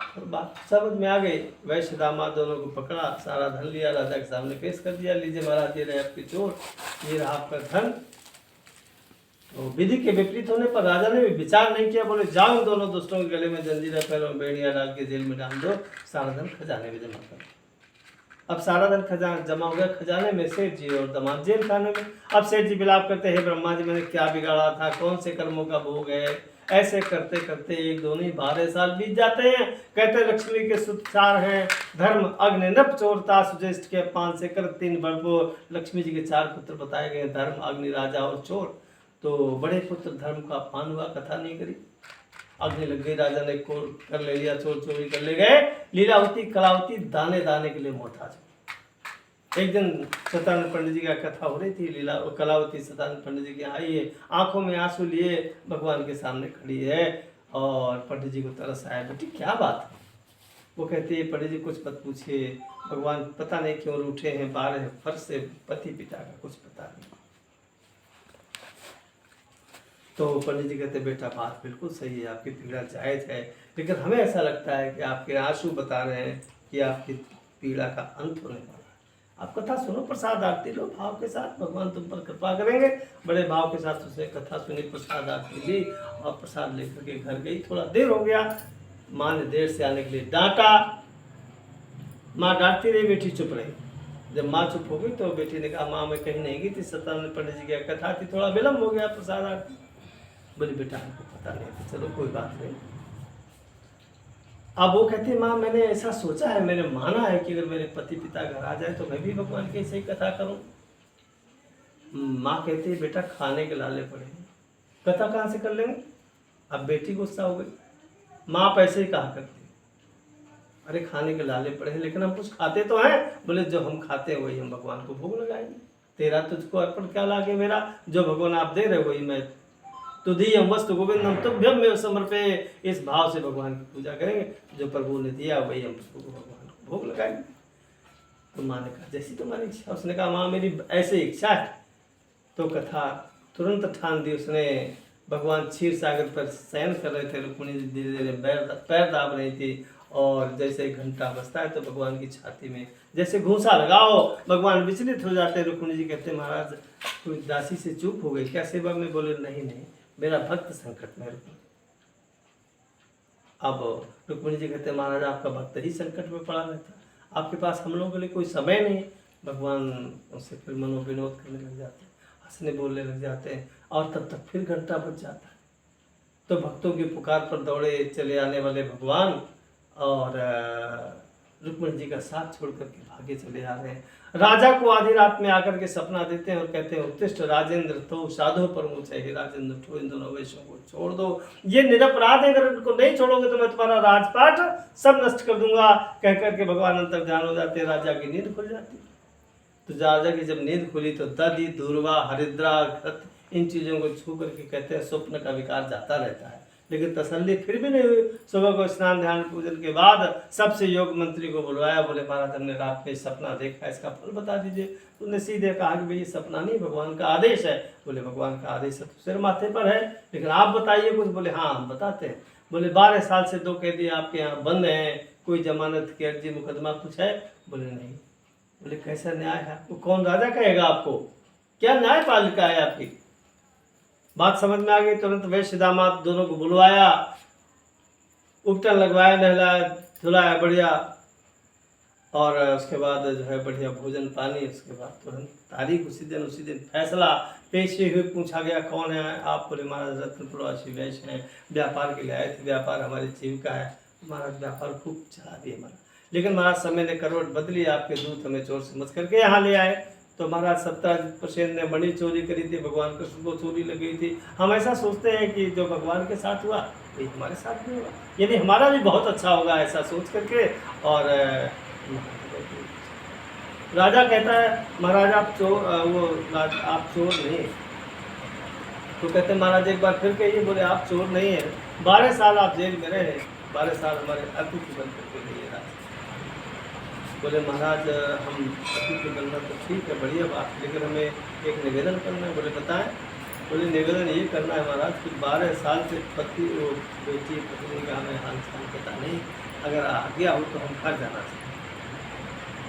तो बात समझ में आ गई। वैश्य दामाद दोनों को पकड़ा, सारा धन लिया, राजा के सामने पेश कर दिया, लीजिए महाराज ये रहे आपके चोर, ये रहा आपका धन। तो विधि के विपरीत होने पर राजा ने भी विचार नहीं किया, बोले जाओ इन दोनों दुष्टों के गले में जंजीरें, पैरों में बेड़ियां डाल के जेल में डाल दो, सारा धन खजाने में जमा कर। अब सारा धन खजाना जमा हो गया खजाने में, सेठ जी और दामाद जेल खाने में। अब सेठ जी विलाप करते हैं, ब्रह्मा जी मैंने क्या बिगाड़ा था, कौन से कर्मों का भोग है। ऐसे करते करते 1 2 नहीं 12 साल बीत जाते हैं। कहते लक्ष्मी के सुत 4 हैं, धर्म अग्नि नप चोरता सुज्येष्ठ के 5 से कर 3 बड़बो। लक्ष्मी जी के 4 पुत्र बताए गए, धर्म अग्नि राजा और चोर। तो बड़े पुत्र धर्म का अपमान हुआ, कथा नहीं करी, अग्नि लग गई, राजा ने कर ले लिया, चोर चोरी कर ले गए। लीलावती कलावती दाने दाने के लिए मोहताज। एक दिन सत्यानंद पंडित जी का कथा हो रही थी, लीला कलावती सत्यानंद पंडित जी की आई है, आंखों में आंसू लिए भगवान के सामने खड़ी है और पंडित जी को तरस आया, बेटी क्या बात है। वो कहती है पंडित जी कुछ मत पूछिए, भगवान पता नहीं क्यों रूठे हैं, 12 वर्ष से पति पिता का कुछ पता नहीं। तो पंडित जी कहते बेटा बात बिल्कुल सही है, आपकी पीड़ा जायज़ है, लेकिन हमें ऐसा लगता है कि आपके आंसू बता रहे हैं कि आपकी पीड़ा का अंत होने वाला है। आप कथा सुनो, प्रसाद आरती लो भाव के साथ, भगवान तुम पर कृपा करेंगे। बड़े भाव के साथ उसने कथा सुनी, प्रसाद आरती ली और प्रसाद लेकर के घर गई। थोड़ा देर हो गया, माँ ने देर से आने के लिए डांटा। माँ डांटती रही, बेटी चुप रही। जब माँ चुप हो गई तो बेटी ने कहा माँ मैं कहीं नहीं गई थी, सत्यानंद पंडित जी की कथा थी, थोड़ा विलम्ब हो गया प्रसाद आरती। बोली बेटा हमको पता नहीं था, चलो कोई बात नहीं। अब वो कहती माँ मैंने ऐसा सोचा है, मैंने माना है कि अगर मेरे पति पिता घर आ जाए तो मैं भी भगवान की ऐसे ही कथा करूं। माँ कहती है बेटा खाने के लाले पड़े, कथा कहाँ से कर लेंगे। अब बेटी गुस्सा हो गई, माँ पैसे ही कहा करती अरे खाने के लाले पड़े हैं, लेकिन हम कुछ खाते तो हैं। बोले जो हम खाते हैं वही हम भगवान को भोग लगाएंगे, तेरा तुझको अर्पण क्या लागे मेरा, जो भगवान आप दे रहे वही मैं तुदीयम वस्तु गोविंदम तुभ्यम में समर्पे। इस भाव से भगवान की पूजा करेंगे, जो प्रभु ने दिया वही हम प्रभु भगवान को भोग लगाएंगे। तो माँ ने कहा जैसी तुम्हारी इच्छा। उसने कहा माँ मेरी ऐसे इच्छा है। तो कथा तुरंत ठान दी उसने। भगवान क्षीर सागर पर शयन कर रहे थे, रुक्मिणी धीरे धीरे पैर दाब रही थी और जैसे घंटा बजता है तो भगवान की छाती में जैसे घूंसा लगाओ, भगवान विचलित हो जाते। रुक्मिणी जी कहते महाराज कोई दासी से चूक हो गई क्या सेवा में। बोले नहीं नहीं मेरा भक्त संकट में। अब रुक्मिणी जी कहते महाराज आपका भक्त ही संकट में पड़ा रहता, आपके पास हम लोगों के लिए कोई समय नहीं। भगवान उससे फिर मनोविनोद करने लग जाते, हंसने बोलने लग जाते हैं और तब तक फिर घंटा बज जाता है। तो भक्तों की पुकार पर दौड़े चले आने वाले भगवान और रुक्मणी जी का साथ छोड़ करके भागे चले आ रहे हैं। राजा को आधी रात में आकर के सपना देते हैं और कहते हैं उत्तिष्ठ राजेंद्र तो साधो परमुच है, राजेंद्र उठो, इन दोनों वैश्यों को छोड़ दो, ये निरपराध है, अगर इनको नहीं छोड़ोगे तो मैं तुम्हारा राजपाट सब नष्ट कर दूंगा। कह करके भगवान अंतर ध्यान हो जाते हैं, राजा की नींद खुल जाती है। तो राजा की जब नींद खुली तो दधि, दूर्वा, हरिद्रा, घृत इन चीज़ों को छू करके कहते हैं स्वप्न का विकार जाता रहता है, लेकिन तसल्ली फिर भी नहीं हुई। सुबह को स्नान ध्यान पूजन के बाद सबसे योग मंत्री को बुलवाया, बोले महाराज हमने रात में सपना देखा, इसका फल बता दीजिए। उन्होंने सीधे कहा कि भाई ये सपना नहीं, भगवान का आदेश है। बोले भगवान का आदेश है तो सिर माथे पर है, लेकिन आप बताइए कुछ। बोले हाँ हम बताते हैं। बोले 12 साल से 2 कैदी आपके यहाँ बंद हैं, कोई जमानत की अर्जी मुकदमा कुछ है? बोले नहीं। बोले कैसा न्याय है? वो कौन राजा कहेगा आपको? क्या न्यायपालिका है आपकी? बात समझ में आ गई। तुरंत वैश्य दामाद दोनों को बुलवाया, उपटन लगवाया, नहलाया धुलाया बढ़िया, और उसके बाद जो है बढ़िया भोजन पानी। उसके बाद तुरंत तारीख उसी दिन फैसला पेश हुई। पूछा गया कौन है आप? बोले महाराज रत्नप्रवासी वैश्य हैं, व्यापार के लिए आए थे, व्यापार हमारी जीविका है। महाराज व्यापार खूब चला दिए हमारा, लेकिन महाराज समय ने करवट बदली, आपके दूत हमें चोर समझ करके यहाँ ले आए। तो महाराज सप्ताह ने मणि चोरी करी थी, भगवान कृष्ण को चोरी लग गई थी। हम ऐसा सोचते हैं कि जो भगवान के साथ हुआ वही हमारे साथ भी हुआ, यानी हमारा भी बहुत अच्छा होगा, ऐसा सोच करके। और राजा कहता है महाराज आप चोर आप चोर नहीं। तो कहते हैं महाराज एक बार फिर कहिए। बोले आप चोर नहीं है, 12 साल आप जेल में रहे, 12 साल हमारे अतिथि बन करके लिए राज। बोले महाराज हम अतिथि बनना तो ठीक है, बढ़िया बात, लेकिन हमें एक निवेदन करना है। बोले बताएं। बोले निवेदन ये करना है महाराज कि 12 साल से पति वो बेटी पत्नी का हमें हाल चाल पता नहीं, अगर आ गया हो तो हम घर जाना चाहिए।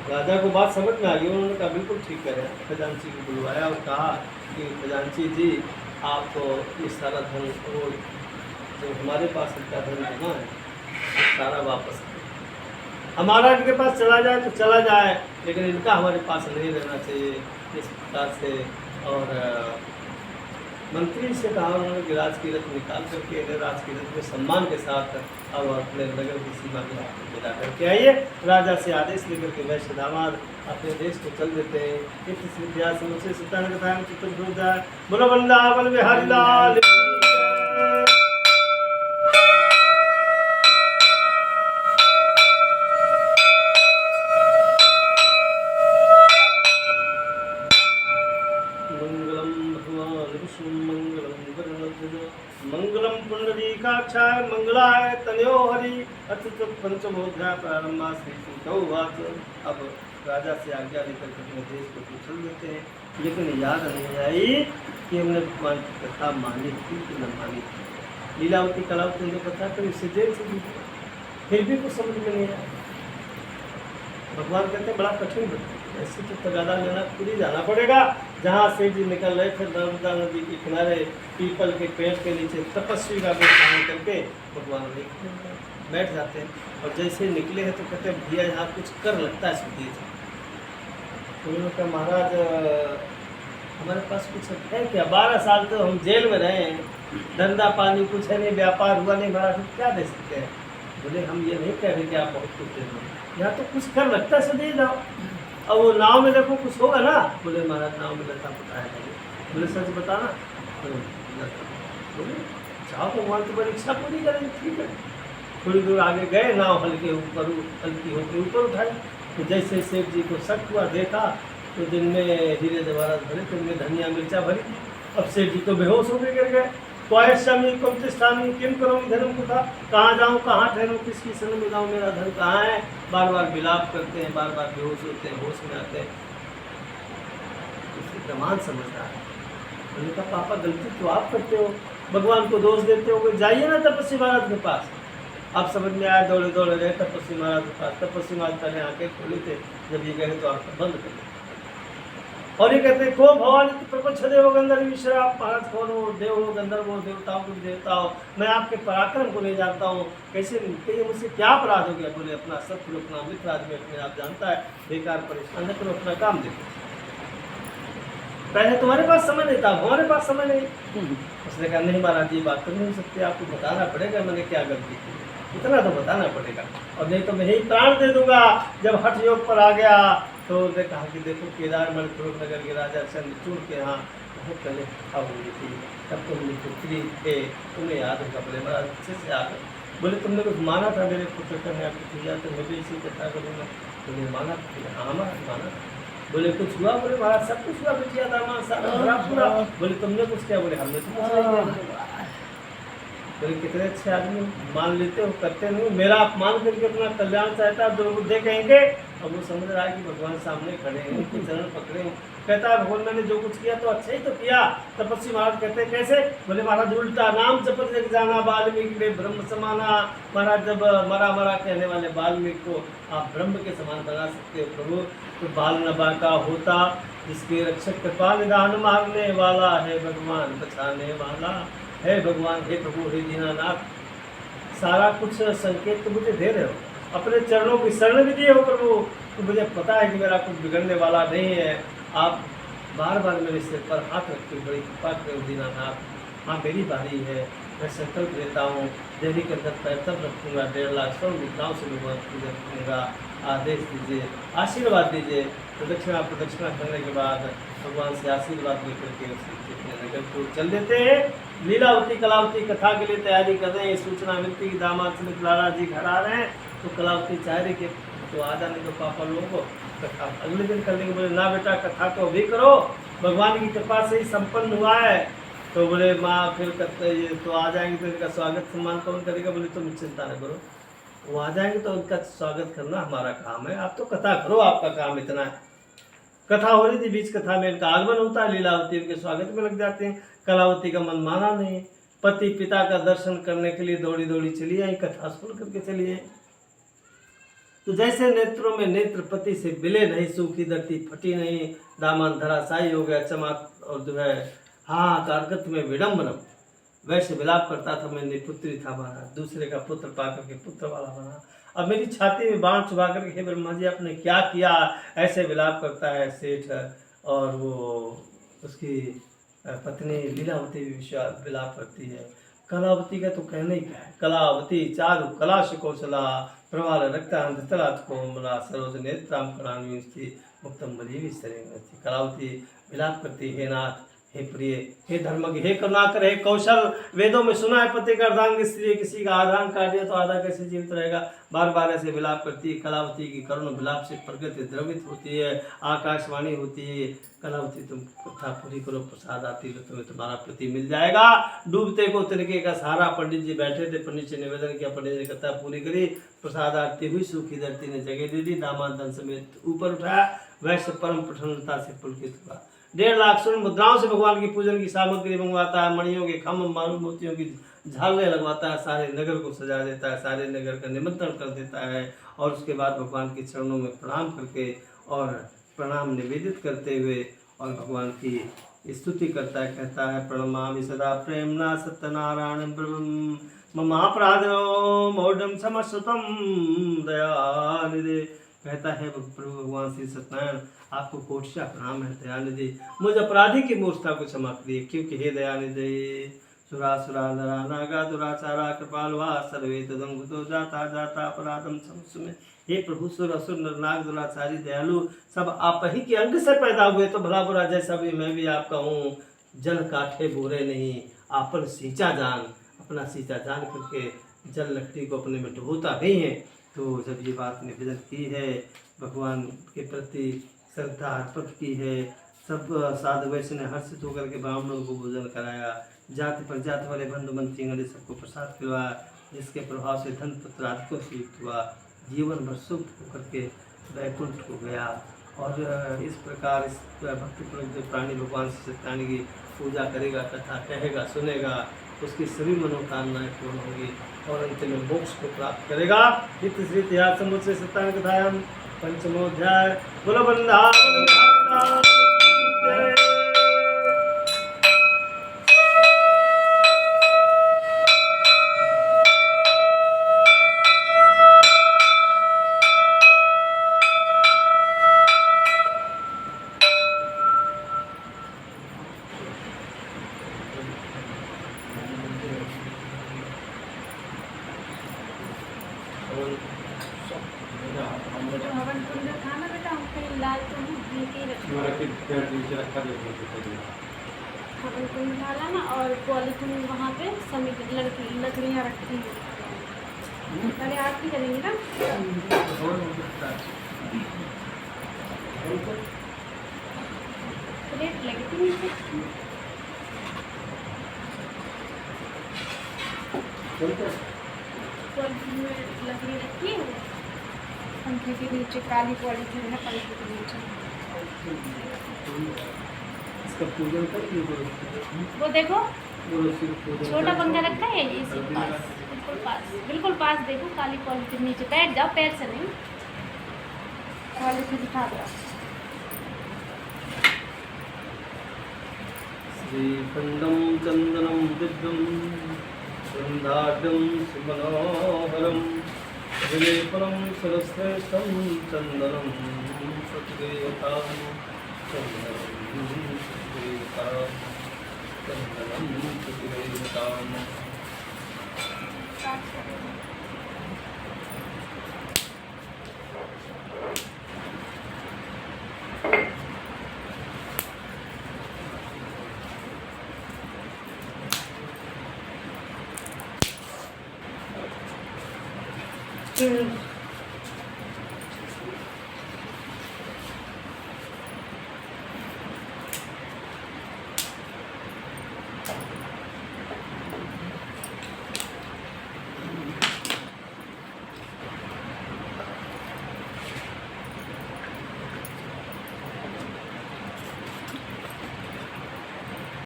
राजा को बात समझ में आ गई। उन्होंने कहा बिल्कुल ठीक करें। खजांची को बुलवाया और कहा कि खजांची जी आप ये सारा धन वो जो हमारे पास इनका धन जमा है सारा वापस करें। हमारा इनके पास चला जाए तो चला जाए, लेकिन इनका हमारे पास नहीं रहना चाहिए इस प्रकार से। और मंत्री से कहा उन्होंने कि राजकीरत निकाल करके इन्हें राजकीरत में सम्मान के साथ अब अपने नगर की सीमा में विदा करके आइए। राजा से आदेश लेकर के वैश्य दामाद अपने देश को चल देते हैं। इतिहास मुझसे सत्यान कथाएं चित्र जाए। बोलो वृंदावन बिहारी लाल। मंगलम पुंडरीकाक्षाय मंगलाय तनयो हरि। अथ पंचमोध्याय प्रारंभ श्री सूतवाच। अब राजा से आज्ञा लेकर अपने देश को चल देते हैं, लेकिन याद नहीं आई कि हमने भगवान की कथा मानी थी कि न मानी थी। लीलावती कलावती ने कथा तो इससे देर से दी, फिर भी कुछ समझ में नहीं आया। भगवान कहते हैं बड़ा कठिन है, ऐसे तो तगादा लेना पूरी जाना पड़ेगा। जहाँ से जी निकल रहे थे नर्मदा नदी के किनारे पीपल के पेड़ के नीचे तपस्वी का वेश धारण करके भगवान बैठ जाते हैं। और जैसे निकले हैं तो कहते हैं भैया यहाँ कुछ कर लगता है इसको दीजिए। तो उन्होंने कहा महाराज हमारे पास कुछ है क्या? 12 साल तो हम जेल में रहे हैं, धंधा पानी कुछ है नहीं, व्यापार हुआ नहीं, महाराज क्या दे सकते हैं? बोले हम ये नहीं कह रहे कि आप बहुत कुछ दे दो, यहाँ तो कुछ कर लगता है सो दे जाओ। अब वो नाव में देखो कुछ होगा ना? बोले महाराज नाव में लता बताया नहीं। बोले सच बताना? बोले चाहो भगवान तुम्हारी इच्छा पूरी करेंगे, ठीक है। थोड़ी दूर आगे गए, नाव हल्की होकर ऊपर उठाई। तो जैसे सेठ जी को शक हुआ, देखा तो दिन में हीरे जवाहरात भरे थे, उनमें धनिया मिर्चा भरी थी। अब सेठ जी तो बेहोश होकर गिर गए। क्वायशामी कुंतिष्ठामी किम करूँ धर्म को था, कहाँ जाऊँ कहाँ ठहरूँ, किसकी शरण में जाऊँ, मेरा धन कहाँ है? बार बार विलाप करते हैं, बार बार बेहोश होते हैं, होश में आते हैं। उसकी प्रमाण समझता है। उन्होंने कहा पापा गलती तो आप करते हो, भगवान को दोष देते हो, जाइए ना तपस्वी महाराज के पास। आप समझ में आया, दौड़े दौड़े गए तपस्वी महाराज के पास। तपस्वी महाराज पहले आंखें खोले थे, जब ये गए तो आंखें बंद कर दी। और ये कहते हैं को भवानी प्रपंच देव गंधर्व मिश्र, आप महाराज कौन हो? देव हो, गंधर्व हो, देवताओं को देवता हो, मैं आपके पराक्रम को नहीं जानता हूँ, कैसे कहिए मुझसे क्या अपराध हो गया? बोले अपना शत्रु अपना मित्र आदमी अपने आप जानता है, बेकार परेशान है, करो अपना काम देखो। पहले तुम्हारे पास समय नहीं था, हमारे पास समय नहीं। उसने कहा नहीं महाराज ये बात तो नहीं हो सकती, आपको बताना पड़ेगा मैंने क्या गलती की। इतना तो बताना पड़ेगा, और नहीं तो मैं यही प्राण दे दूंगा। जब हठ योग पर आ गया तो उसने कहा कि देखो केदार मणिपुर नगर के राजा चंद्रचूड़ के यहाँ बहुत पहले कथा हुई थी, तब तुम पुत्री थे, तुम्हें याद होगा। बोले बड़ा अच्छे से याद है। बोले तुमने कुछ माना था मेरे पुत्र करने आपकी पूजा, तो मैं भी इसी कथा करूँगा। तुमने माना था? हाँ माना। बोले कुछ हुआ? बोले महाराज सब कुछ हुआ, बिटिया दामाद सारा भरा पूरा। बोले तुमने कुछ किया? बोले हमने तो कुछ नहीं किया। बोले कितने अच्छे आदमी, मान लेते हो करते नहीं, मेरा अपमान करके अपना कल्याण चाहता है, दुर्बुद्धे कहेंगे। अब वो समझ रहा है कि भगवान सामने खड़े हैं, उनके चरण पकड़े हैं। कहता है भगवान मैंने जो कुछ किया तो अच्छा ही तो किया। तपस्वी महाराज कहते हैं कैसे? बोले महाराज उल्टा नाम जपत जग जाना वाल्मीकि में ब्रह्म समाना। महाराज जब मरा मरा कहने वाले वाल्मीकि को आप ब्रह्म के समान बना सकते हो प्रभु, तो बाल नबा का होता जिसके रक्षक कृपा निदान मारने वाला है भगवान बचाने वाला है भगवान। हे प्रभु हे दीनानाथ, सारा कुछ संकेत तो मुझे दे रहे हो, अपने चरणों की शरण भी दिए हो प्रभु, तो मुझे पता है कि मेरा कुछ बिगड़ने वाला नहीं है। आप बार बार मेरे सिर पर हाथ रखते बड़ी कृपा करो दीनानाथ। हाँ मेरी बारी है, मैं संकल्प लेता हूँ, देवी के अंदर पैर तब रखूँगा, 1.5 लाख स्वर्ण मुद्राओं से भगवान पूजा करूँगा। आदेश दीजिए, आशीर्वाद दीजिए। प्रदक्षिणा करने के बाद भगवान से आशीर्वाद लेकर के नगर को चल देते हैं। लीलावती कलावती कथा के लिए तैयारी कर रहे हैं। सूचना मिलती कि दामाद समेत लाला जी घर आ रहे हैं, तो कलावती चाह रही कि तो आ जाने दो पापा लोगों को, कथा अगले दिन कर लेंगे। बोले ना बेटा कथा तो अभी करो, भगवान की कृपा से ही संपन्न हुआ है। तो बोले माँ फिर तो आ जाएंगे तो इनका स्वागत सम्मान कौन करेगा? बोले तुम चिंता न करो, वो आ जाएंगे तो उनका स्वागत करना हमारा काम है, आप तो कथा करो, आपका काम इतना है। कथा हो रही थी, बीच कथा में इनका आगमन होता है, लीलावती के स्वागत में लग जाते हैं। कलावती का मन माना नहीं, पति पिता का दर्शन करने के लिए दौड़ी दौड़ी चली आई, कथा सुन करके चली आई। तो जैसे नेत्रों में नेत्र पति से मिले नहीं, सूखी धरती फटी नहीं, दामन धराशायी हो गया, चमक और जो है हाँ कारगत में विडम्बनम, वैसे विलाप करता था। मैं निपुत्री था महाराज, दूसरे का पुत्र पाकर के पुत्र वाला बना। अब मेरी छाती में बाण चुभा करके हे ब्रह्मा जी आपने क्या किया, ऐसे विलाप करता है सेठ। और वो उसकी पत्नी लीलावती भी विलाप करती है। कलावती का तो कहना ही क्या है, कलावती चारु कलाश कौशला प्रवाल रक्तांत तलात कोमला सरोज नेत्राम कलान्वी मुक्तम बली सरेंगति। कलावती विलाप करती, हे नाथ, हे प्रिय, हे धर्मज्ञ, हे करुणाकर, हे कौशल, वेदों में सुना है पति का अर्धांग स्त्री किसी का आधान काट दिया तो आधा कैसे जीवित रहेगा। बार बार ऐसे विलाप करती है। कलावती की करुण विलाप से प्रकृति द्रवित होती है, आकाशवाणी होती है, कलावती तुम कथा पूरी करो, प्रसाद आती तो तुम्हें तुम्हारा प्रति मिल जाएगा। डूबते को तिनके का सहारा, पंडित जी बैठे थे, पंडित से निवेदन किया, पंडित ने कथा पूरी करी, प्रसाद आरती हुई, सूखी धरती ने जगह दे दी, दामाद धन समेत ऊपर उठाया, वैसे परम प्रसन्नता से पुलकित हुआ। 1.5 लाख स्वर्ण मुद्राओं से भगवान की पूजन की सामग्री मंगवाता है, मणियों के खम्भ मानव मोतियों की झालरें लगवाता है, सारे नगर को सजा देता है, सारे नगर का निमंत्रण कर देता है। और उसके बाद भगवान के चरणों में प्रणाम करके और प्रणाम निवेदित करते हुए और भगवान की स्तुति करता है, कहता है प्रणमामि सदा प्रेमना सत्यनारायण ब्रह्म ममापराधो मौढ़ समश्रुतम दयानिधे। कहता है प्रभु भगवान श्री सत्यनारायण आपको कोटिशा प्रणाम है दयानिधि, मुझ अपराधी की मूर्छा को क्षमा करिए, क्योंकि हे दयानिधि सुरासुरा नरा नागा दुराचारा कृपालवा सर्वे तदंगुतो जाता जाता अपराधम समस्मे। हे प्रभु सुर असुर नर नाग दुराचारी दयालु सब आप ही के अंग से पैदा हुए, तो भला बुरा जैसा भी मैं भी आपका हूँ। जल काठे बोरे नहीं आपन सींचा जान, अपना सींचा जान करके जल लकड़ी को अपने में डुबोता नहीं है। तो जब ये बात निवेदन की है, भगवान के प्रति श्रद्धा अर्पित की है, सब साधु वैश्य ने हर्षित होकर के ब्राह्मणों को भोजन कराया, जाति प्रजाति वाले बंधु मंत्री गणे सबको प्रसाद खिलवाया, जिसके प्रभाव से धन पुत्र आदि को युक्त हुआ, जीवन भर सुख होकर के वैकुंठ को गया। और इस प्रकार इस भक्तिपूर्ण जो प्राणी भगवान से सत्यानी की पूजा करेगा, कथा कहेगा, सुनेगा, उसकी सभी मनोकामनाएं पूर्ण होगी और अंत में मोक्ष को प्राप्त करेगा। नित्य श्री इतिहास समुद्र से सत्यान कथायाम पंचमोध्याय। बोलो वृंदावन। डालते हैं नीचे रखते हैं। तुम्हारा फिर पैर नीचे रखा देखो तो सही है। पॉलीथीन डाला ना और पॉलीथीन वहाँ पे समेत लकड़ियाँ रखी हैं। पहले आप ही करेंगे ना? प्लेट लगी थी नीचे। पॉलीथीन में लकड़ी रखी है पंखे के नीचे, काली पॉलीथीन है पंखे के नीचे। इसका पूजन करिए वो देखो छोटा छोटा पंखा रखा है इसी पास, बिल्कुल पास देखो, काली पॉलीथीन नीचे। बैठ जाओ, पैर से नहीं, पॉलीथीन उठा दो। श्रीखंडम चंदनम दिव्यम वृंदाढ्यम सुमनोहरम विलेपनम सरश्रेष्ठम चंदनम सतदेवताम चंदनम सतदेवताम चंदनम सतदेवताम।